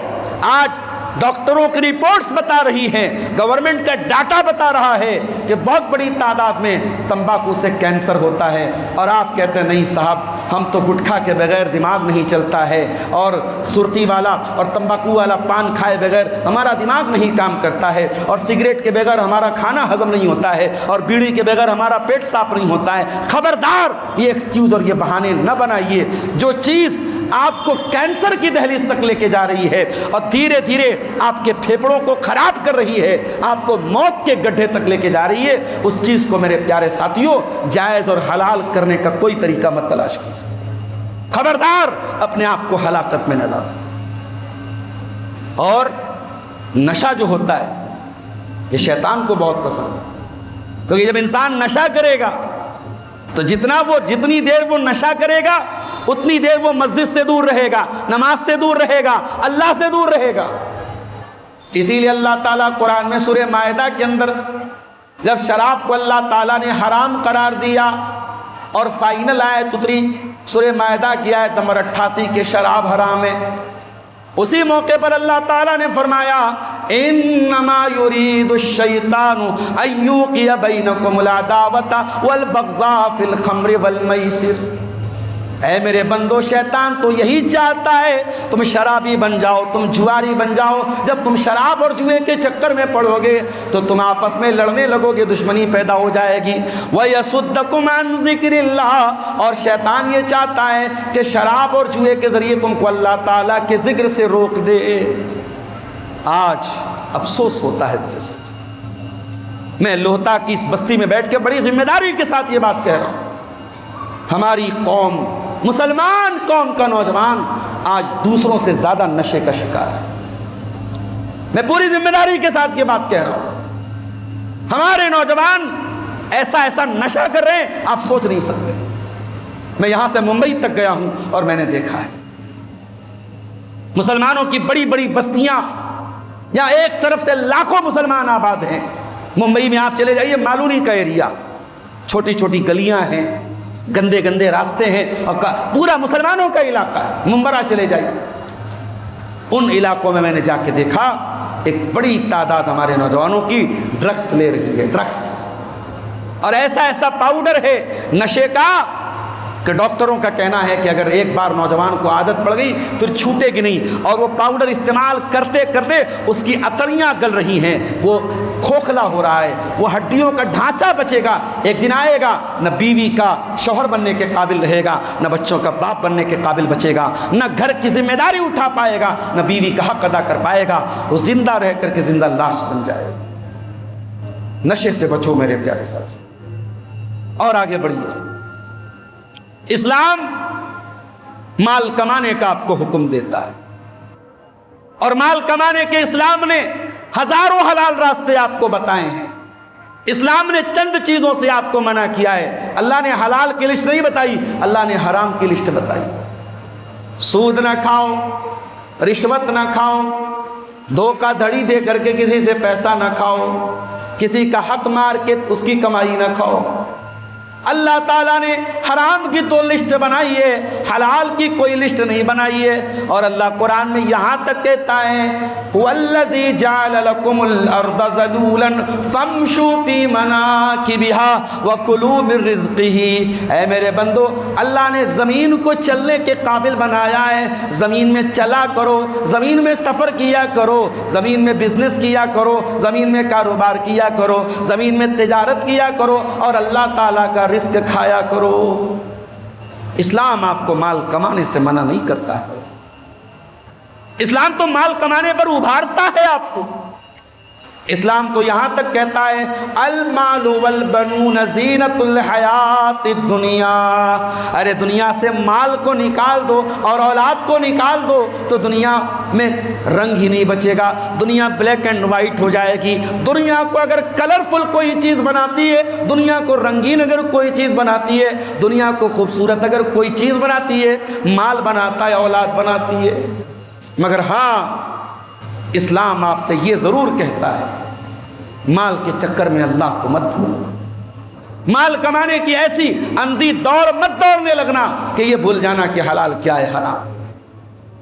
आज डॉक्टरों की रिपोर्ट्स बता रही हैं, गवर्नमेंट का डाटा बता रहा है कि बहुत बड़ी तादाद में तंबाकू से कैंसर होता है, और आप कहते हैं नहीं साहब, हम तो गुटखा के बगैर दिमाग नहीं चलता है, और सुरती वाला और तंबाकू वाला पान खाए बगैर हमारा दिमाग नहीं काम करता है, और सिगरेट के बगैर हमारा खाना हजम नहीं होता है, और बीड़ी के बगैर हमारा पेट साफ नहीं होता है। खबरदार, ये एक्सक्यूज़ और ये बहाने न बनाइए। जो चीज़ आपको कैंसर की दहलीज तक लेके जा रही है और धीरे धीरे आपके फेफड़ों को खराब कर रही है, आपको मौत के गड्ढे तक लेके जा रही है, उस चीज को मेरे प्यारे साथियों जायज और हलाल करने का कोई तरीका मत तलाश कीजिए। खबरदार, अपने आप को हलाकत में न डालो। और नशा जो होता है ये शैतान को बहुत पसंद है, क्योंकि जब इंसान नशा करेगा तो जितनी देर वो नशा करेगा उतनी देर वो मस्जिद से दूर रहेगा, नमाज से दूर रहेगा, अल्लाह से दूर रहेगा। इसीलिए अल्लाह ताला कुरान में सूरह मायदा के अंदर जब शराब को अल्लाह ताला ने हराम करार दिया और फाइनल आयत उतरी सूरह मायदा की आयत नंबर 88 के शराब हराम है, उसी मौके पर अल्लाह ताला ने फरमाया, इन्नमा युरीदु शैतानु अय्युकिया बैनकुमुल अदावता वल बग़ज़ा फिल खम्रि वल मैसिर। ऐ मेरे बंदो, शैतान तो यही चाहता है तुम शराबी बन जाओ, तुम जुआरी बन जाओ। जब तुम शराब और जुए के चक्कर में पड़ोगे तो तुम आपस में लड़ने लगोगे, दुश्मनी पैदा हो जाएगी। वयसुद्दकुम अन ज़िक्रिल्लाह, और शैतान ये चाहता है कि शराब और जुए के ज़रिए तुमको अल्लाह ताला के ज़िक्र से रोक दे। आज अफसोस होता है मेरे साथ, मैं लोहता की इस बस्ती में बैठ के बड़ी जिम्मेदारी के साथ ये बात कह रहा हूँ, हमारी कौम, मुसलमान कौम का नौजवान आज दूसरों से ज्यादा नशे का शिकार है। मैं पूरी जिम्मेदारी के साथ ये बात कह रहा हूं, हमारे नौजवान ऐसा नशा कर रहे हैं आप सोच नहीं सकते। मैं यहां से मुंबई तक गया हूं और मैंने देखा है मुसलमानों की बड़ी बड़ी बस्तियां, यहां एक तरफ से लाखों मुसलमान आबाद हैं। मुंबई में आप चले जाइए, मालूनी का एरिया, छोटी छोटी गलियां हैं, गंदे गंदे रास्ते हैं, और पूरा मुसलमानों का इलाका है। मुंबरा चले जाइए, उन इलाकों में मैंने जाके देखा एक बड़ी तादाद हमारे नौजवानों की ड्रग्स ले रही है, ड्रग्स। और ऐसा ऐसा पाउडर है नशे का कि डॉक्टरों का कहना है कि अगर एक बार नौजवान को आदत पड़ गई फिर छूटेगी नहीं। और वो पाउडर इस्तेमाल करते करते उसकी अतरियाँ गल रही हैं, वो खोखला हो रहा है, वो हड्डियों का ढांचा बचेगा। एक दिन आएगा न बीवी का शौहर बनने के काबिल रहेगा, न बच्चों का बाप बनने के काबिल बचेगा, न घर की जिम्मेदारी उठा पाएगा, न बीवी का हक अदा कर पाएगा। वो जिंदा रह करके जिंदा लाश बन जाएगा। नशे से बचो मेरे प्यारे साथी। और आगे बढ़िए, इस्लाम माल कमाने का आपको हुक्म देता है, और माल कमाने के इस्लाम ने हजारों हलाल रास्ते आपको बताए हैं। इस्लाम ने चंद चीजों से आपको मना किया है। अल्लाह ने हलाल की लिस्ट नहीं बताई, अल्लाह ने हराम की लिस्ट बताई। सूद ना खाओ, रिश्वत ना खाओ, धोखाधड़ी दे करके किसी से पैसा ना खाओ, किसी का हक मार के उसकी कमाई ना खाओ। अल्लाह ताला ने हराम की तो लिस्ट बनाई है, हलाल की कोई लिस्ट नहीं बनाई है। और अल्लाह कुरान में यहाँ तक कहता है, वल्लज़ी जअल लकुमुल अर्द ज़लूलन फम्शू फी मनाकिबिहा वकुलू मिन रिज़्क़िही। ऐ मेरे बंदो, अल्लाह ने ज़मीन को चलने के काबिल बनाया है। ज़मीन में चला करो, ज़मीन में सफ़र किया करो, ज़मीन में बिजनेस किया करो, ज़मीन में कारोबार किया करो, ज़मीन में तिजारत किया करो, और अल्लाह ताला का रिस्क खाया करो। इस्लाम आपको माल कमाने से मना नहीं करता है, इस्लाम तो माल कमाने पर उभारता है आपको। इस्लाम तो यहां तक कहता है, अल मालु वल बनून ज़ीनतुल हयातिद दुनिया। अरे दुनिया से माल को निकाल दो और औलाद को निकाल दो तो दुनिया में रंग ही नहीं बचेगा, दुनिया ब्लैक एंड वाइट हो जाएगी। दुनिया को अगर कलरफुल कोई चीज़ बनाती है, दुनिया को रंगीन अगर कोई चीज़ बनाती है, दुनिया को खूबसूरत अगर कोई चीज़ बनाती है, माल बनाता है, औलाद बनाती है। मगर हाँ, इस्लाम आपसे ये ज़रूर कहता है, माल के चक्कर में अल्लाह को मत भूलना। माल कमाने की ऐसी अंधी दौड़ मत दौड़ने लगना कि ये भूल जाना कि हलाल क्या है, हराम।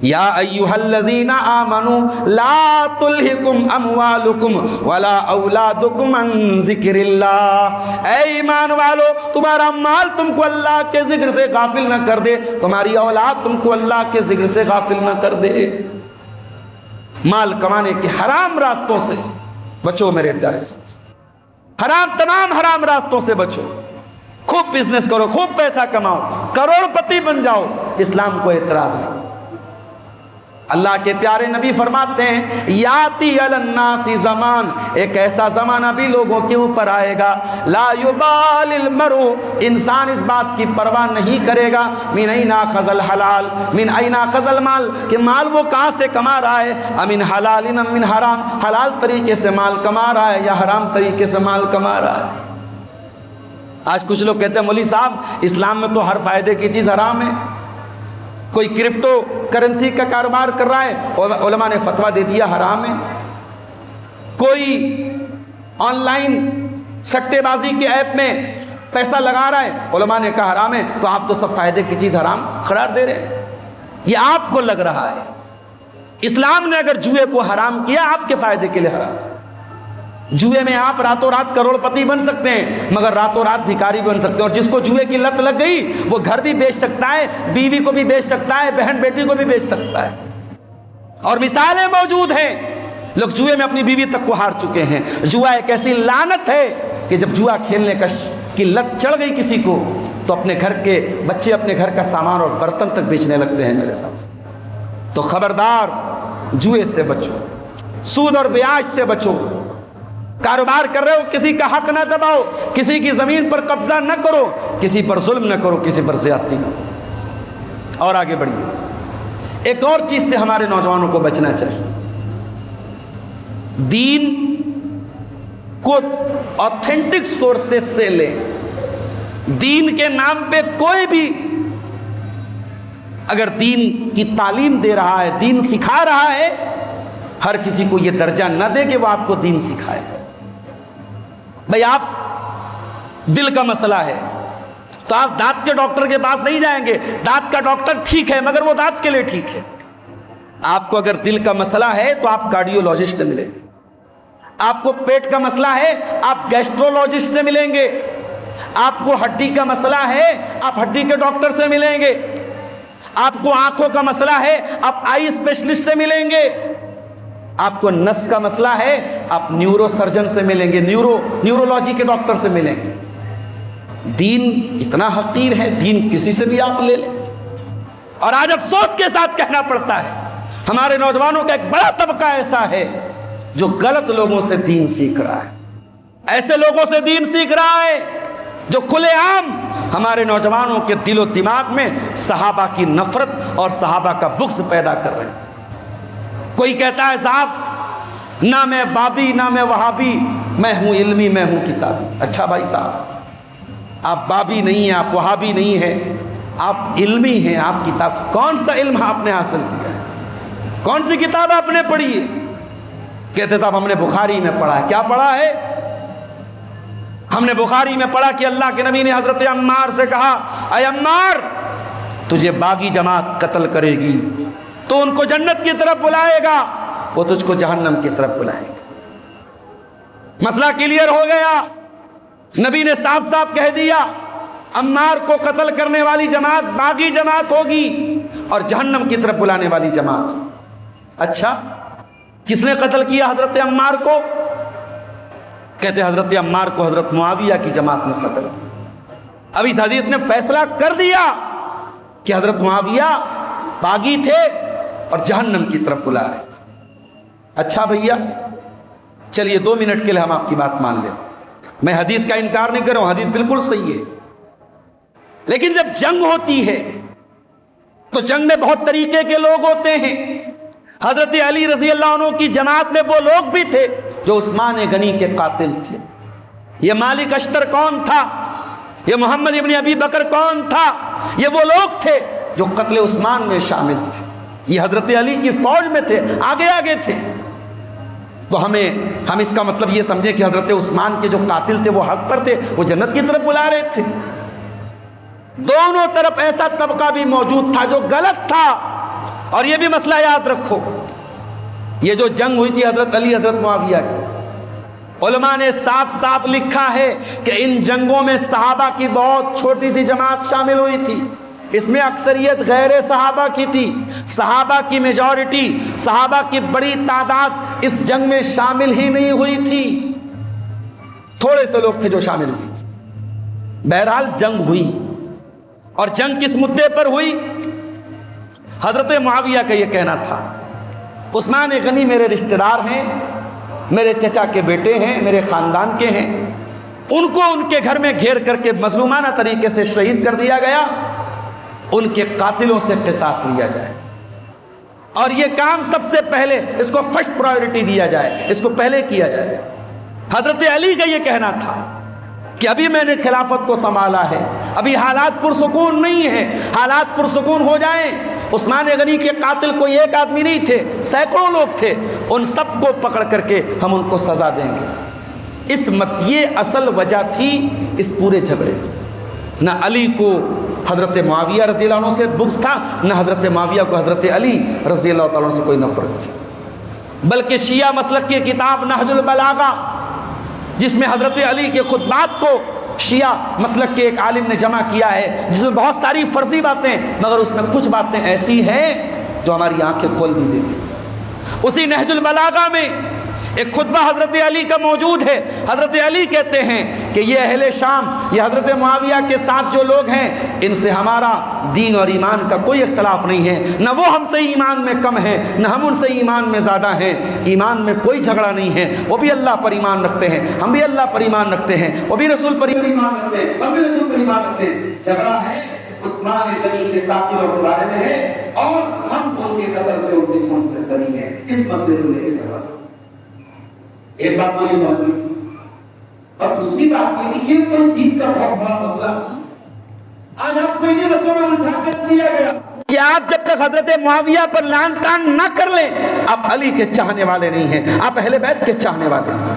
या अय्युहल्लज़ीना आमनू ला तुल्हिकुम अमवालुकुम वला औलादुकुम अन ज़िक्रिल्लाह। ऐ ईमान वालो, तुम्हारा माल तुमको अल्लाह के जिक्र से गाफिल न कर दे, तुम्हारी औलाद तुमको अल्लाह के जिक्र से गाफिल न कर दे। माल कमाने के हराम रास्तों से बचो मेरे प्यारे साथ, हराम तमाम हराम रास्तों से बचो। खूब बिजनेस करो, खूब पैसा कमाओ, करोड़पति बन जाओ, इस्लाम को एतराज नहीं। अल्लाह के प्यारे नबी फरमाते हैं, याती अलन्नासी ज़मान, एक ऐसा ज़माना भी लोगों के ऊपर आएगा, ला युबालिल मरु, इंसान इस बात की परवाह नहीं करेगा, मिन ऐना खज़ल हलाल मिन ऐना खज़ल माल, कि माल वो कहाँ से कमा रहा है, अमिन हलालिन अमिन हराम, हलाल तरीके से माल कमा रहा है या हराम तरीके से माल कमा रहा है। आज कुछ लोग कहते हैं, मौलवी साहब इस्लाम में तो हर फायदे की चीज़ हराम है। कोई क्रिप्टो करेंसी का कारोबार कर रहा है, उलमा ने फतवा दे दिया हराम है। कोई ऑनलाइन सट्टेबाजी के ऐप में पैसा लगा रहा है, उलमा ने कहा हराम है। तो आप तो सब फायदे की चीज़ हराम करार दे रहे हैं, ये आपको लग रहा है। इस्लाम ने अगर जुए को हराम किया, आपके फायदे के लिए हराम। जुए में आप रातों रात करोड़पति बन सकते हैं, मगर रातों रात भिखारी भी बन सकते हैं। और जिसको जुए की लत लग गई, वो घर भी बेच सकता है, बीवी को भी बेच सकता है, बहन बेटी को भी बेच सकता है। और मिसालें मौजूद हैं, लोग जुए में अपनी बीवी तक को हार चुके हैं। जुआ एक ऐसी लानत है कि जब जुआ खेलने की लत चढ़ गई किसी को, तो अपने घर के बच्चे अपने घर का सामान और बर्तन तक बेचने लगते हैं मेरे साथ। तो खबरदार, जुए से बचो, सूद और ब्याज से बचो। कारोबार कर रहे हो, किसी का हक ना दबाओ, किसी की जमीन पर कब्जा न करो, किसी पर जुल्म न करो, किसी पर ज्यादती न करो। और आगे बढ़िए, एक और चीज से हमारे नौजवानों को बचना चाहिए। दीन को ऑथेंटिक सोर्सेस से लें। दीन के नाम पे कोई भी अगर दीन की तालीम दे रहा है, दीन सिखा रहा है, हर किसी को यह दर्जा न दे कि वो आपको दीन सिखाए। भाई आप दिल का मसला है तो आप दांत के डॉक्टर के पास नहीं जाएंगे। दांत का डॉक्टर ठीक है मगर वो दांत के लिए ठीक है। आपको अगर दिल का मसला है तो आप कार्डियोलॉजिस्ट से मिलेंगे। आपको पेट का मसला है आप गैस्ट्रोलॉजिस्ट से मिलेंगे। आपको हड्डी का मसला है आप हड्डी के डॉक्टर से मिलेंगे। आपको आंखों का मसला है आप आई स्पेशलिस्ट से मिलेंगे। आपको नस का मसला है आप न्यूरो सर्जन से मिलेंगे, न्यूरोलॉजी के डॉक्टर से मिलेंगे। दीन इतना हकीर है, दीन किसी से भी आप ले लें। और आज अफसोस के साथ कहना पड़ता है हमारे नौजवानों का एक बड़ा तबका ऐसा है जो गलत लोगों से दीन सीख रहा है। ऐसे लोगों से दीन सीख रहा है जो खुलेआम हमारे नौजवानों के दिलो दिमाग में सहाबा की नफरत और सहाबा का बुग़्ज़ पैदा कर रहे हैं। कोई कहता है साहब ना मैं बाबी ना मैं वहाबी, मैं हूं इल्मी मैं हूं किताबी। अच्छा भाई साहब, आप बाबी नहीं हैं, आप वहाबी नहीं हैं, आप इल्मी हैं, आप किताब। कौन सा इल्म आपने हासिल किया है? कौन सी किताब आपने पढ़ी है? कहते साहब हमने बुखारी में पढ़ा है। क्या पढ़ा है? हमने बुखारी में पढ़ा कि अल्लाह के नबी ने हजरत अम्मार से कहा, अय अम्मार तुझे बागी जमात कत्ल करेगी तो उनको जन्नत की तरफ बुलाएगा, वो तुझको जहन्नम की तरफ बुलाएगा। मसला क्लियर हो गया। नबी ने साफ साफ कह दिया अम्मार को कत्ल करने वाली जमात बागी जमात होगी और जहन्नम की तरफ बुलाने वाली जमात। अच्छा, किसने कत्ल किया हजरत अम्मार को? कहते हजरत अम्मार को हजरत मुआविया की जमात ने कत्ल। अब इस हदीस ने फैसला कर दिया कि हजरत मुआविया बागी थे और जहन्नम की तरफ बुला रहे थे। अच्छा भैया, चलिए 2 मिनट के लिए हम आपकी बात मान लें। मैं हदीस का इनकार नहीं कर रहा हूं, हदीस बिल्कुल सही है। लेकिन जब जंग होती है तो जंग में बहुत तरीके के लोग होते हैं। हजरत अली रजी अल्लाह अन्हु की जमात में वो लोग भी थे जो उस्मान गनी के कातिल थे। ये मालिक अश्तर कौन था? ये मोहम्मद इब्न अबी बकर कौन था? ये वो लोग थे जो कत्ल उस्मान में शामिल थे। ये हजरत अली की फौज में थे, आगे आगे थे। तो हम इसका मतलब ये समझे कि हजरत उस्मान के जो कातिल थे वो हक पर थे, वो जन्नत की तरफ बुला रहे थे। दोनों तरफ ऐसा तबका भी मौजूद था जो गलत था। और ये भी मसला याद रखो, ये जो जंग हुई थी हजरत अली हजरत मुआविया की, उलमा ने साफ साफ लिखा है कि इन जंगों में सहाबा की बहुत छोटी सी जमात शामिल हुई थी। इसमें अक्सरियत गैर सहाबा की थी। सहाबा की मेजॉरिटी, सहाबा की बड़ी तादाद इस जंग में शामिल ही नहीं हुई थी। थोड़े से लोग थे जो शामिल हुए थे। बहरहाल जंग हुई, और जंग किस मुद्दे पर हुई? हजरत मुआविया का यह कहना था उस्मान गनी मेरे रिश्तेदार हैं, मेरे चचा के बेटे हैं, मेरे ख़ानदान के हैं, उनको उनके घर में घेर करके मजलूमाना तरीके से शहीद कर दिया गया, उनके कातिलों से क़िसास लिया जाए। और ये काम सबसे पहले इसको फर्स्ट प्रायोरिटी दिया जाए, इसको पहले किया जाए। हजरत अली का ये कहना था कि अभी मैंने खिलाफत को संभाला है, अभी हालात पुरसुकून नहीं है, हालात पुरसुकून हो जाएं। उस्मान गनी के कातिल कोई एक आदमी नहीं थे, सैकड़ों लोग थे, उन सबको पकड़ करके हम उनको सजा देंगे। ये असल वजह थी इस पूरे झगड़े। न अली को हजरत मुआविया रज़ी अल्लाह अन्हु से बुग़्ज़ था, न हजरत मुआविया को हजरत अली रज़ी अल्लाह तआला अन्हु से कोई नफरत थी। बल्कि शिया मसलक की किताब नहजुल बलागा, जिसमें हजरत अली के खुतबात को शिया मसलक के एक आलिम ने जमा किया है, जिसमें बहुत सारी फर्जी बातें, मगर उसमें कुछ बातें ऐसी हैं जो हमारी आंखें खोल भी देती। उसी नहजुल बलागा में एक खुतबा हजरत अली का मौजूद है। हजरत अली कहते हैं कि ये अहले शाम, ये हजरत मुआविया के साथ जो लोग हैं, इनसे हमारा दीन और ईमान का कोई इख्तलाफ नहीं है। न वो हमसे ईमान में कम है, न हम उनसे ईमान में ज़्यादा हैं। ईमान में कोई झगड़ा नहीं है। वो भी अल्लाह पर ईमान रखते हैं, हम भी अल्लाह पर ईमान रखते हैं। वो भी रसूल पर ईमान रखते हैं, हम भी रसूल पर ईमान रखते हैं। झगड़ा है उस्मान गनी के कातिलों के बारे में है, और हम उनके कत्ल से उनकी मुंसलिक है। इस मसले को लेकर झगड़ा। एक बात तो ये समझ ली, और दूसरी बात ये कि ये कोई दीन का बहुत बड़ा मसला आज आपको इन्हीं मसलों में उलझा कर दिया गया कि आप जब तक हजरत मुआविया पर लान तान न कर लें, आप अली के चाहने वाले नहीं हैं, आप अहले बैत के चाहने वाले हैं।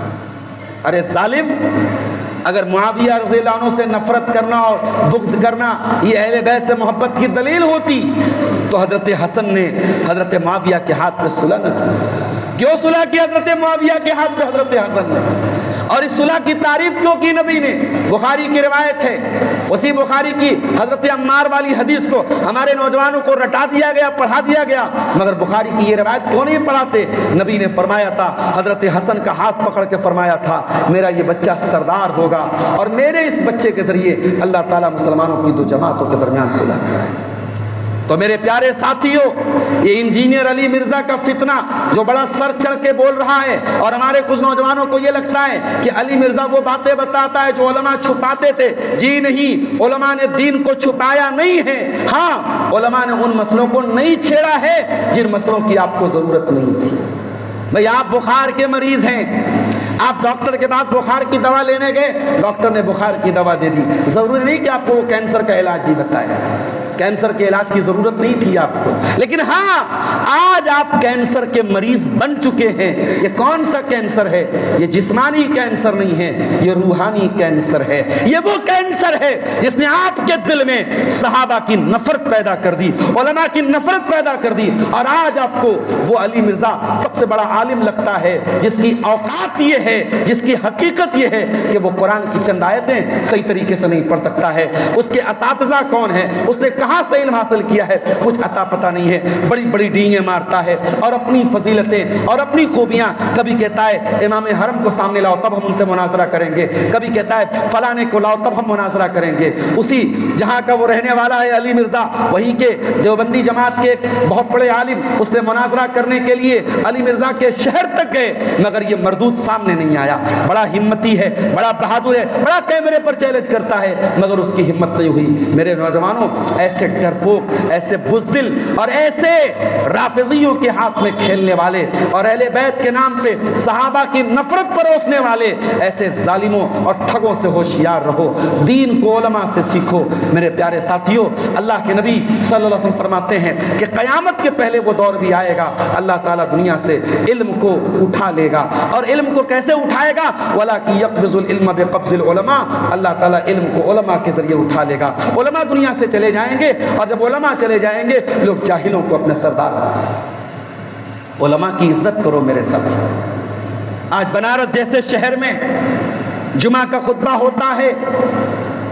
अरे जालिम, अगर मुआविया रज़ियल्लाहु अन्हु से नफरत करना और बुग़्ज़ करना ये अहले बैत से मोहब्बत की दलील होती तो हज़रत हसन ने हज़रत मुआविया के हाथ पे सुलह न की। क्यों सुलह की हज़रत मुआविया के हाथ पे हज़रत हसन ने? और इस सुलह की तारीफ क्यों की नबी ने? बुखारी की रिवायत है, उसी बुखारी की हज़रत अम्मार वाली हदीस को हमारे नौजवानों को रटा दिया गया, पढ़ा दिया गया, मगर बुखारी की ये रिवायत क्यों नहीं पढ़ाते? नबी ने फरमाया था, हज़रत हसन का हाथ पकड़ के फरमाया था, मेरा ये बच्चा सरदार होगा और मेरे इस बच्चे के ज़रिए अल्लाह ताला मुसलमानों की दो जमातों के दरमियान सुलह कराए। तो मेरे प्यारे साथियों, ये इंजीनियर अली मिर्जा का फितना जो बड़ा सर चढ़ के बोल रहा है और हमारे कुछ नौजवानों को ये लगता है कि अली मिर्जा वो बातें बताता है जो उलमा छुपाते थे। जी नहीं, उलमा ने दीन को छुपाया नहीं है। हाँ, उलमा ने उन मसलों को नहीं छेड़ा है जिन मसलों की आपको जरूरत नहीं थी। भाई आप बुखार के मरीज हैं, आप डॉक्टर के पास बुखार की दवा लेने गए, डॉक्टर ने बुखार की दवा दे दी, जरूरी नहीं कि आपको वो कैंसर का इलाज भी बताया। कैंसर के इलाज की जरूरत नहीं थी आपको, लेकिन हाँ, आज आप कैंसर के मरीज बन चुके हैं। ये कौन सा कैंसर है? ये जिस्मानी कैंसर नहीं है, ये रूहानी कैंसर है। ये वो कैंसर है जिसने आपके दिल में सहाबा की नफरत पैदा कर दी, उलमा की नफरत पैदा कर दी, और आज आपको वो अली मिर्जा सबसे बड़ा आलिम लगता है जिसकी औकात ये है, जिसकी हकीकत ये है कि वो कुरान की चंद आयतें सही तरीके से नहीं पढ़ सकता है। उसके असातिज़ा कौन है, उसने कहां से इल्म हासिल किया है, कुछ अता पता नहीं है। बड़ी बड़ी डींगे मारता है और अपनी फजीलतें और अपनी खूबियां, कभी कहता है इमाम हरम को सामने लाओ तब हम उनसे मुनाजरा करेंगे, कभी कहता है फलाने को लाओ तब हम मुनाजरा करेंगे। उसी जहां का वो रहने वाला है अली मिर्जा, वहीं के देवबंदी जमात के बहुत बड़े आलिम उससे मुनाजरा करने के लिए अली मिर्जा के शहर तक गए, मगर ये मरदूद सामने नहीं आया। बड़ा हिम्मती है, बड़ा बहादुर है, बड़ा कैमरे पर चैलेंज करता है, मगर उसकी हिम्मत नहीं हुई। मेरे नौजवानों, ऐसे डरपोक, ऐसे बुज़दिल और ऐसे राफिजियों के हाथ में खेलने वाले और अहले बैत के नाम पे सहाबा की नफरत परोसने वाले ऐसे जालिमों और ठगों से होशियार रहो। दीन को उलमा से सीखो। मेरे प्यारे साथियों, अल्लाह के नबी सल्लल्लाहु अलैहि वसल्लम फरमाते हैं कि क़यामत के पहले वो दौर भी आएगा, अल्लाह ताला दुनिया से इल्म को उठा लेगा। और इल्म को कैसे उठाएगा? वला कि यक़बिज़ुल इल्म बिक़ब्ज़िल उलमा, अल्लाह ताला इल्म को उलमा के जरिए उठा लेगा। उलमा दुनिया से चले जाएंगे और जब उलमा चले जाएंगे लोग जाहिलों को अपने सरदार बनाएंगे। उलमा की इज्जत करो मेरे साथ। आज बनारस जैसे शहर में जुमा का खुतबा होता है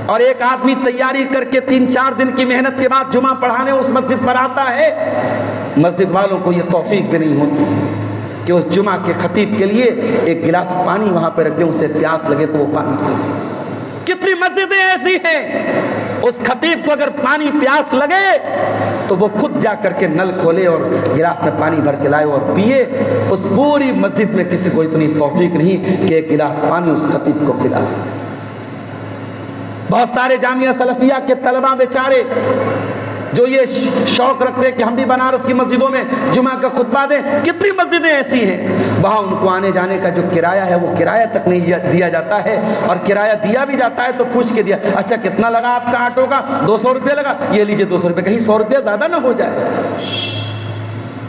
और एक आदमी तैयारी करके 3-4 दिन की मेहनत के बाद जुमा पढ़ाने उस मस्जिद पर आता है, मस्जिद वालों को यह तौफीक भी नहीं होती कि उस जुमा के खतीब के लिए एक गिलास पानी वहां पर रख दें, उसे प्यास लगे तो वो पानी पिए। कितनी मस्जिदें ऐसी हैं, उस खतीब को अगर पानी प्यास लगे तो वो खुद जा करके नल खोले और गिलास में पानी भर के लाए और पिए। उस पूरी मस्जिद में किसी को इतनी तौफीक नहीं कि एक गिलास पानी उस खतीब को पिला सके। बहुत सारे जामिया सलफिया के तलबा बेचारे जो ये शौक रखते हैं कि हम भी बनारस की मस्जिदों में जुमा का खुतबा दें, कितनी मस्जिदें ऐसी हैं वहाँ उनको आने जाने का जो किराया है वो किराया तक नहीं दिया जाता है, और किराया दिया भी जाता है तो पूछ के दिया, अच्छा कितना लगा आपका ऑटो का? 200 रुपये लगा, ये लीजिए 200 रुपये, कहीं 100 रुपया ज़्यादा ना हो जाए।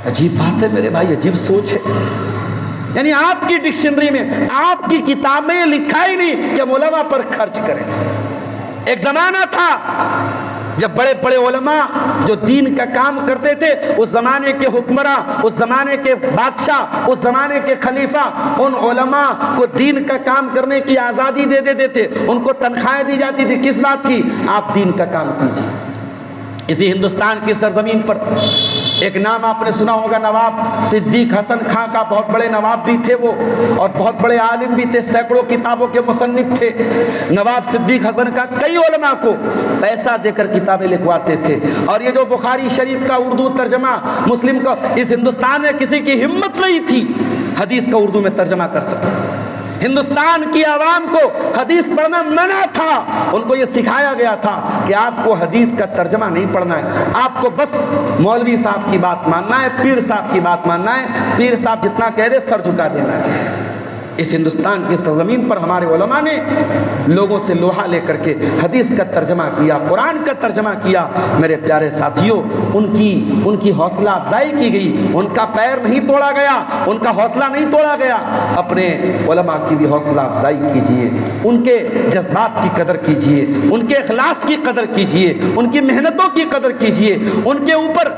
अजीब बात है मेरे भाई, अजीब सोच है। यानी आपकी डिक्शनरी में, आपकी किताब में लिखा ही नहीं कि हम उलमा पर खर्च करें। एक ज़माना था जब बड़े बड़े उलमा जो दीन का काम करते थे, उस ज़माने के हुक्मरां, उस ज़माने के बादशाह, उस ज़माने के खलीफा उन उलमा को दीन का काम करने की आज़ादी दे देते थे। उनको तनख्वाहें दी जाती थी, किस बात की? आप दीन का काम कीजिए। इसी हिंदुस्तान की सरजमीन पर एक नाम आपने सुना होगा, नवाब सिद्दीक हसन खां का। बहुत बड़े नवाब भी थे वो और बहुत बड़े आलिम भी थे, सैकड़ों किताबों के मुसन्निफ थे। नवाब सिद्दीक हसन का कई उलमा को पैसा देकर किताबें लिखवाते थे, और ये जो बुखारी शरीफ का उर्दू तर्जमा, मुस्लिम का, इस हिंदुस्तान में किसी की हिम्मत नहीं थी हदीस का उर्दू में तर्जमा कर सके। हिंदुस्तान की आवाम को हदीस पढ़ना मना था। उनको ये सिखाया गया था कि आपको हदीस का तर्जमा नहीं पढ़ना है, आपको बस मौलवी साहब की बात मानना है, पीर साहब की बात मानना है, पीर साहब जितना कह दे सर झुका देना है। इस हिंदुस्तान की सरजमीन पर हमारे उलमा ने लोगों से लोहा लेकर के हदीस का तर्जमा किया, कुरान का तर्जमा किया। मेरे प्यारे साथियों, उनकी हौसला अफजाई की गई, उनका पैर नहीं तोड़ा गया, उनका हौसला नहीं तोड़ा गया। अपने उलमा की भी हौसला अफजाई कीजिए, उनके जज्बात की कदर कीजिए, उनके इखलास की कदर कीजिए, उनकी मेहनतों की कदर कीजिए। उनके ऊपर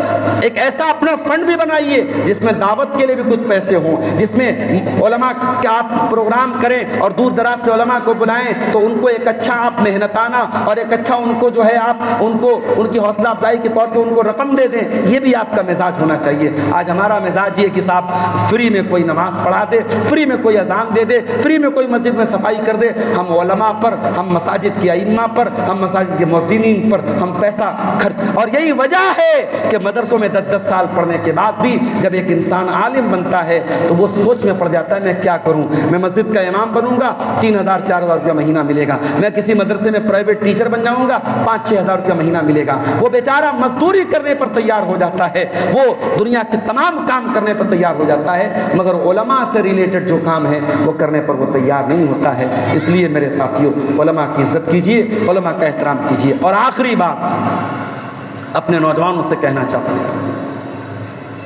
एक ऐसा अपना फंड भी बनाइए जिसमें दावत के लिए भी कुछ पैसे हों, जिसमें उलमा का आप प्रोग्राम करें और दूर दराज से उलमा को बुलाएं तो उनको एक अच्छा आप मेहनताना और एक अच्छा उनको जो है आप उनको उनकी हौसला अफजाई के तौर पे उनको रकम दे दें। ये भी आपका मिजाज होना चाहिए। आज हमारा मिजाज ये कि साहब फ्री में कोई नमाज पढ़ा दे, फ्री में कोई अजान दे दे, फ्री में कोई मस्जिद में सफाई कर दे। हम उलमा पर, हम मसाजिद की अइम्मा पर, हम मसाजिद के मुअज्जिनीन पर हम पैसा खर्च, और यही वजह है कि मदरसों में 10-10 साल पढ़ने के बाद भी जब एक इंसान आलिम बनता है तो वो सोच में पड़ जाता है मैं क्या करूं, मैं मस्जिद का इमाम बनूंगा 3,000-4,000 रुपया महीना मिलेगा, मैं किसी मदरसे में प्राइवेट टीचर बन जाऊंगा 5-6,000 रुपया महीना मिलेगा। वो बेचारा मजदूरी करने पर तैयार हो जाता है, वो दुनिया के तमाम काम करने पर तैयार हो जाता है, मगर उलमा से रिलेटेड जो काम है वो करने पर वो तैयार नहीं होता है। इसलिए मेरे साथियों, उलमा की इज्जत कीजिए, उलमा का एहतराम कीजिए। और आखिरी बात अपने नौजवानों से कहना चाहता हूँ,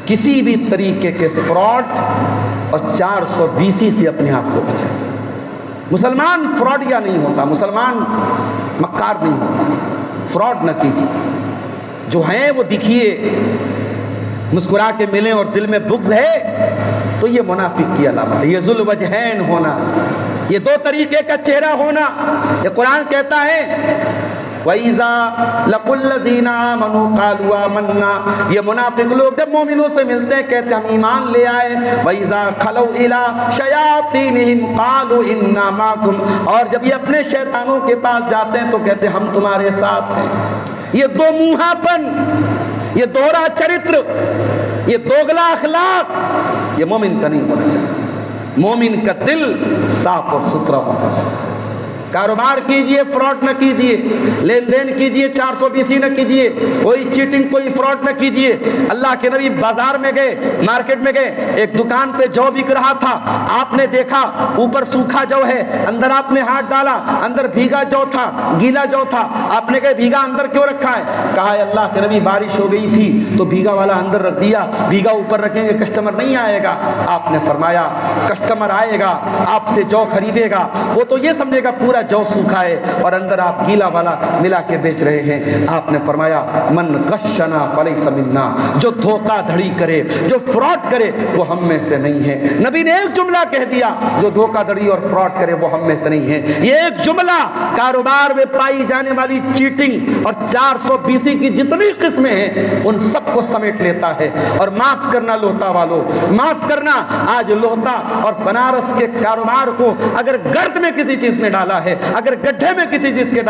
किसी भी तरीके के फ्रॉड और 420 से अपने आप को बचाएं। मुसलमान फ्रॉड या नहीं होता, मुसलमान मक्कार नहीं होता। फ्रॉड न कीजिए, जो हैं वो दिखिए, मुस्कुरा के मिलें और दिल में बुग़्ज़ है तो ये मुनाफिक की अलामत है। ये ज़ुल वजहैन होना, ये दो तरीके का चेहरा होना। ये कुरान कहता है वैज़ा लकुल्लज़ीना आमनू क़ालू आमन्ना, ये मुनाफिक लोग जब मोमिनों से मिलते हैं कहते हम ईमान ले आए। वैज़ा खलौ इला शयातीनिहिम क़ालू इन्ना माकुम, और जब ये अपने शैतानों के पास जाते हैं तो कहते हम तुम्हारे साथ हैं। ये दो मुँहापन, ये दोहरा चरित्र, ये दोगला अखलाक, ये मोमिन का नहीं होना चाहिए। मोमिन का दिल साफ और सुथरा होना चाहिए। कारोबार कीजिए, फ्रॉड न कीजिए, लेन देन कीजिए, 420 न कीजिए, कोई चीटिंग कोई फ्रॉड न कीजिए। अल्लाह के नबी बाजार में गए, मार्केट में गए, एक दुकान पे जौ बिक रहा था। आपने देखा ऊपर सूखा जौ है, अंदर आपने हाथ डाला, अंदर भीगा जौ था, गीला जौ था। आपने कहा भीगा अंदर क्यों रखा है? कहा अल्लाह के नबी बारिश हो गई थी तो भीगा वाला अंदर रख दिया, भीगा ऊपर रखेंगे कस्टमर नहीं आएगा। आपने फरमाया कस्टमर आएगा, आपसे जौ खरीदेगा, वो तो ये समझेगा पूरा जौ सूखा है और अंदर आप गीला वाला मिला के बेच रहे हैं। आपने फरमाया मन गश्शना फलैसा मिन्ना, जो धोखाधड़ी करे, जो फ्रॉड करे वो हम में से नहीं है। नबी ने एक जुमला कह दिया, जो धोखाधड़ी और फ्रॉड करे वो हम में से नहीं है। ये एक जुमला कारोबार में पाई जाने वाली चीटिंग और 420 की जितनी किस्में हैं उन सबको समेट लेता है। और माफ करना लोहता वालों, माफ करना। आज लोहता और बनारस के कारोबार को अगर गर्द में किसी चीज ने डाला है, अगर गड्ढे में किसी चीज के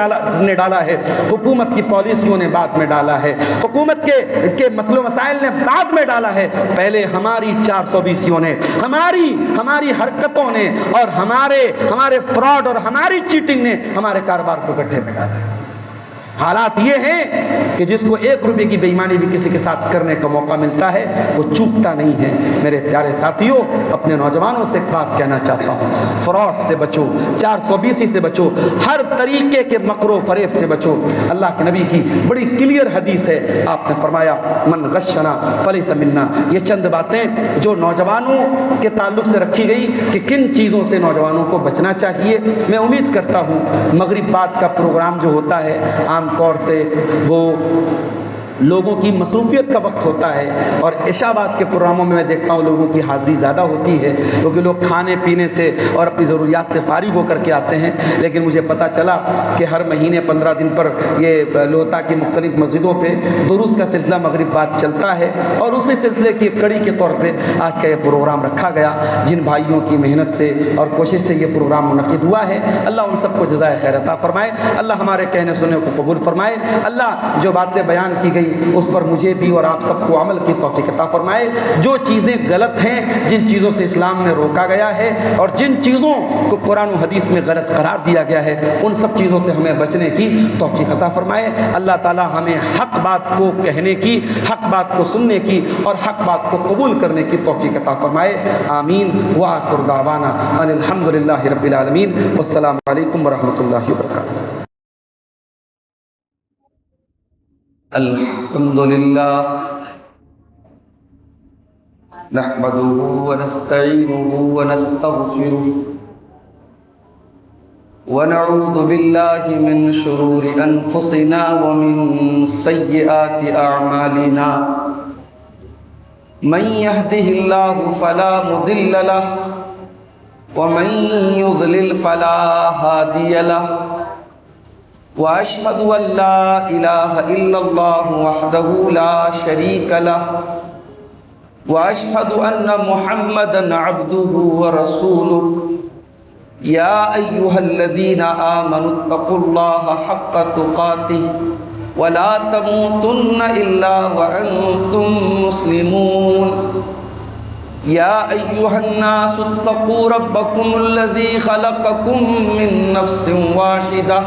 ने डाला है, हुकूमत की पॉलिसियों ने बाद में डाला है, हुकूमत के मसलों मसाइल ने बाद में डाला है। पहले हमारी 420 ने, हमारी हरकतों ने और हमारे फ्रॉड और हमारी चीटिंग ने हमारे कारोबार को गड्ढे में डाला है। हालात ये हैं कि जिसको 1 रुपये की बेईमानी भी किसी के साथ करने का मौका मिलता है वो चूकता नहीं है। मेरे प्यारे साथियों, अपने नौजवानों से एक बात कहना चाहता हूँ, फ्रॉड से बचो, 420 से बचो, हर तरीके के मकरो फरेब से बचो। अल्लाह के नबी की बड़ी क्लियर हदीस है, आपने फरमाया मन गश्शना फलैसा मिन्ना। ये चंद बातें जो नौजवानों के ताल्लुक से रखी गई कि किन चीज़ों से नौजवानों को बचना चाहिए। मैं उम्मीद करता हूँ मगरिब बाद का प्रोग्राम जो होता है आम तौर से वो लोगों की मसरूफियत का वक्त होता है और इशाबाद के प्रोग्रामों में मैं देखता हूँ लोगों की हाज़िरी ज़्यादा होती है क्योंकि लोग खाने पीने से और अपनी ज़रूरियात से फारिग होकर के आते हैं। लेकिन मुझे पता चला कि हर महीने 15 दिन पर ये लोहता की मुख्तलिफ मस्जिदों पे दुरूस का सिलसिला मगरिब बाद चलता है और उसी सिलसिले की कड़ी के तौर पर आज का ये प्रोग्राम रखा गया। जिन भाइयों की मेहनत से और कोशिश से ये प्रोग्राम मुनक़िद हुआ है, अल्लाह उन सबको जज़ाए खैर अता फ़रमाए। अल्लाह हमारे कहने सुनने को कबूल फ़रमाए। अल्लाह जो बातें बयान की गई गई उस पर मुझे भी और आप सबको अमल की तौफीक अता फरमाए। जो चीज़ें गलत हैं, जिन चीज़ों से इस्लाम में रोका गया है और जिन चीज़ों को कुरान और हदीस में गलत करार दिया गया है, उन सब चीज़ों से हमें बचने की तौफीक अता फरमाए। अल्लाह ताला हमें हक़ बात को कहने की, हक़ बात को सुनने की और हक़ बात को कबूल करने की तौफीक अता फरमाए। आमीन व आखिर दावाना अनिल हम्दुलिल्लाहि रब्बिल आलमीन। वस्सलामु अलैकुम व रहमतुल्लाहि व बरकातुहू। अल्हम्दुलिल्लाह नहमदुहु व नस्तईनुहु व नस्तगफिरुहु व नऊज़ु बिल्लाहि मिन शुरूरि अनफुसिना व मिन सय्यिआति अअमालिना। मन यहदिहिल्लाहु फला मुदिल्ल लहु व मन युद्लिल फला हादिय लहु व अशहदु अल्ला इलाहा इल्लल्लाहु वहदहु ला शरीक लहु व अशहदु अन्न मुहम्मदन अब्दुहु व रसूलुहु। या अय्युहल्लज़ीना आमनुत्तक़ुल्लाहा हक़्क़ तुक़ातिह व ला तमूतुन्न इल्ला व अंतुम मुस्लिमून। या अय्युहन्नासुत्तक़ू रब्बकुमुल्लज़ी ख़लक़कुम मिन नफ़्सिन वाहिदह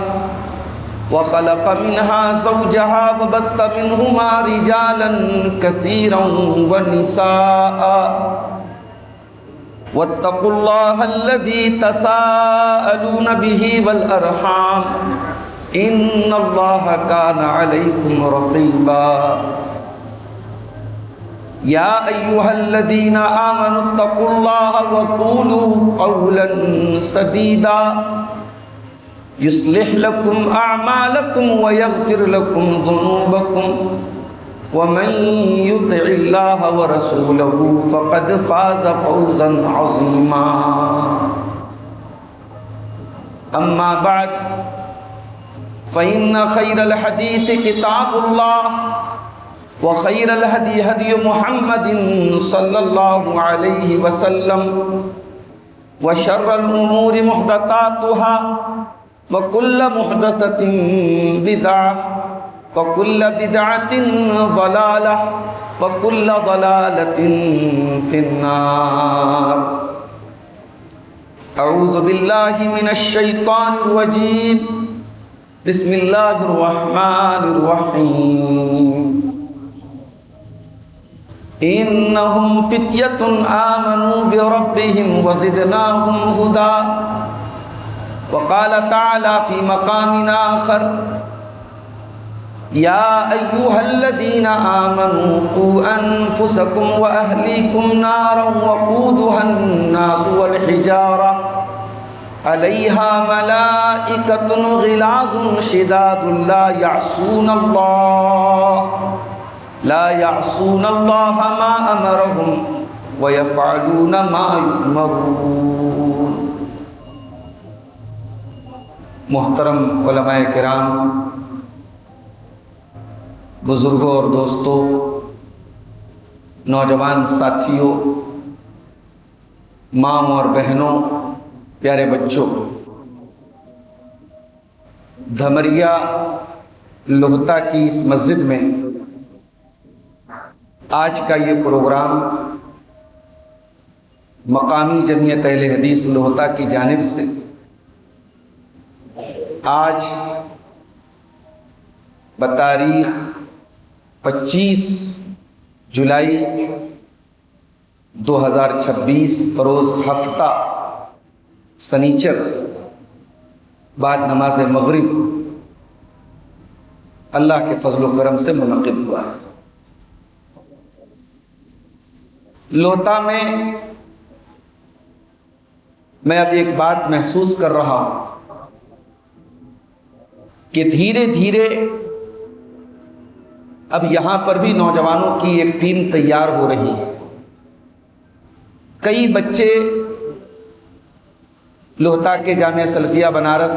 व ख़लक़ मिन्हा ज़ौजहा व बत्त मिन्हुमा रिजालन कसीरन व निसाअ वत्तक़ुल्लाहल्लज़ी तसाअलून बिही वल अरहाम इन्नल्लाहा काना अलैकुम रक़ीबा। या अय्युहल्लज़ीना आमनुत्तक़ुल्लाहा व क़ूलू क़ौलन सदीदा युस्लिह लकुम अअमालकुम व यग़फ़िर लकुम ज़ुनूबकुम व मन युतिइल्लाह व रसूलहु फ़क़द फ़ाज़ फ़ौज़न अज़ीमा। अम्मा बअद फ़इन्न ख़ैरल हदीस किताबुल्लाह व ख़ैरल हदी हदी मुहम्मदिन सल्लल्लाहु अलैहि वसल्लम व शर्रल उमूरि मुहदसातुहा व कुल्ल मुहदसतिन बिदअह व कुल्ल बिदअतिन ज़लालह व कुल्ल ज़लालतिन फिन्नार। अऊज़ु बिल्लाहि मिनश शैतानिर रजीम। बिस्मिल्लाहिर रहमानिर रहीम। इन्नहुम फित्यतुन आमनू बिरब्बिहिम व ज़िदनाहुम हुदा। वक़ाल तआला फ़ी मक़ामिन आख़र या अय्युहल्लज़ीना आमनू क़ू अनफ़ुसकुम व अहलीकुम नारन वक़ूदुहन नासु वल हिजारा अलैहा मलाइकतुन ग़िलाज़ुन शिदादुन ला यअसूनल्लाह मा अमरहुम व यफ़अलून मा युअमरून। मोहतरम उलमाए किराम, बुज़ुर्गों और दोस्तों, नौजवान साथियों, माँ और बहनों, प्यारे बच्चों, धमरिया लोहता की इस मस्जिद में आज का ये प्रोग्राम मकामी जमीयत अहले हदीस लोहता की जानिब से आज बतारीख 25 जुलाई 2026 बरोज़ हफ्ता सनीचर बाद नमाज मगरिब अल्लाह के फजल व करम से मुनक़िद हुआ है। लोहता में मैं अब एक बात महसूस कर रहा हूँ कि धीरे धीरे अब यहाँ पर भी नौजवानों की एक टीम तैयार हो रही है। कई बच्चे लोहता के जामिया सल्फिया बनारस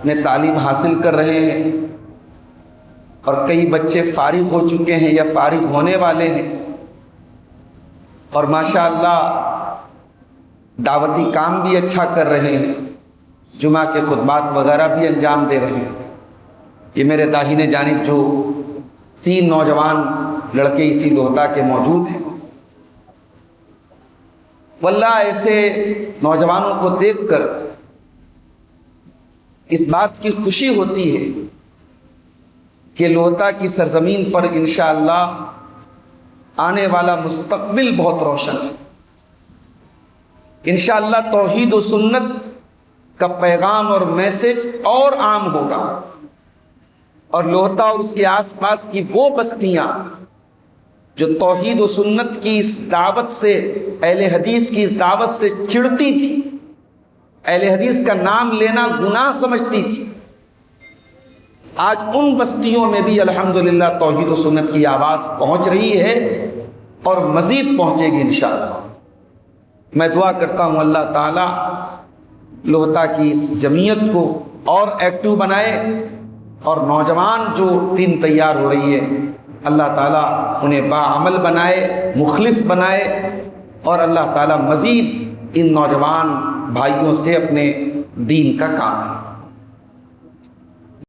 में तालीम हासिल कर रहे हैं और कई बच्चे फारिग हो चुके हैं या फारिग होने वाले हैं और माशाअल्लाह दावती काम भी अच्छा कर रहे हैं, जुमा के खुतबात वगैरह भी अंजाम दे रहे हैं। ये मेरे दाहिने जानिब जो 3 नौजवान लड़के इसी लोहता के मौजूद हैं। वल्लाह ऐसे नौजवानों को देखकर इस बात की खुशी होती है कि लोहता की सरजमीन पर इंशाअल्लाह आने वाला मुस्तकबिल बहुत रोशन है। इंशाअल्लाह तौहीद व सुन्नत का पैगाम और मैसेज और आम होगा, और लोहता और उसके आसपास की वो बस्तियां जो तौहीद व सुन्नत की इस दावत से, अहले हदीस की इस दावत से चिढ़ती थी, अहले हदीस का नाम लेना गुनाह समझती थी, आज उन बस्तियों में भी अल्हम्दुलिल्लाह तौहीद व सुन्नत की आवाज़ पहुंच रही है और मज़ीद पहुंचेगी इंशाअल्लाह। मैं दुआ करता हूं अल्लाह ताला लोहता की इस जमीयत को और एक्टिव बनाए, और नौजवान जो टीम तैयार हो रही है अल्लाह ताला उन्हें बाअमल बनाए, मुखलिस बनाए, और अल्लाह ताला मज़ीद इन नौजवान भाइयों से अपने दीन का काम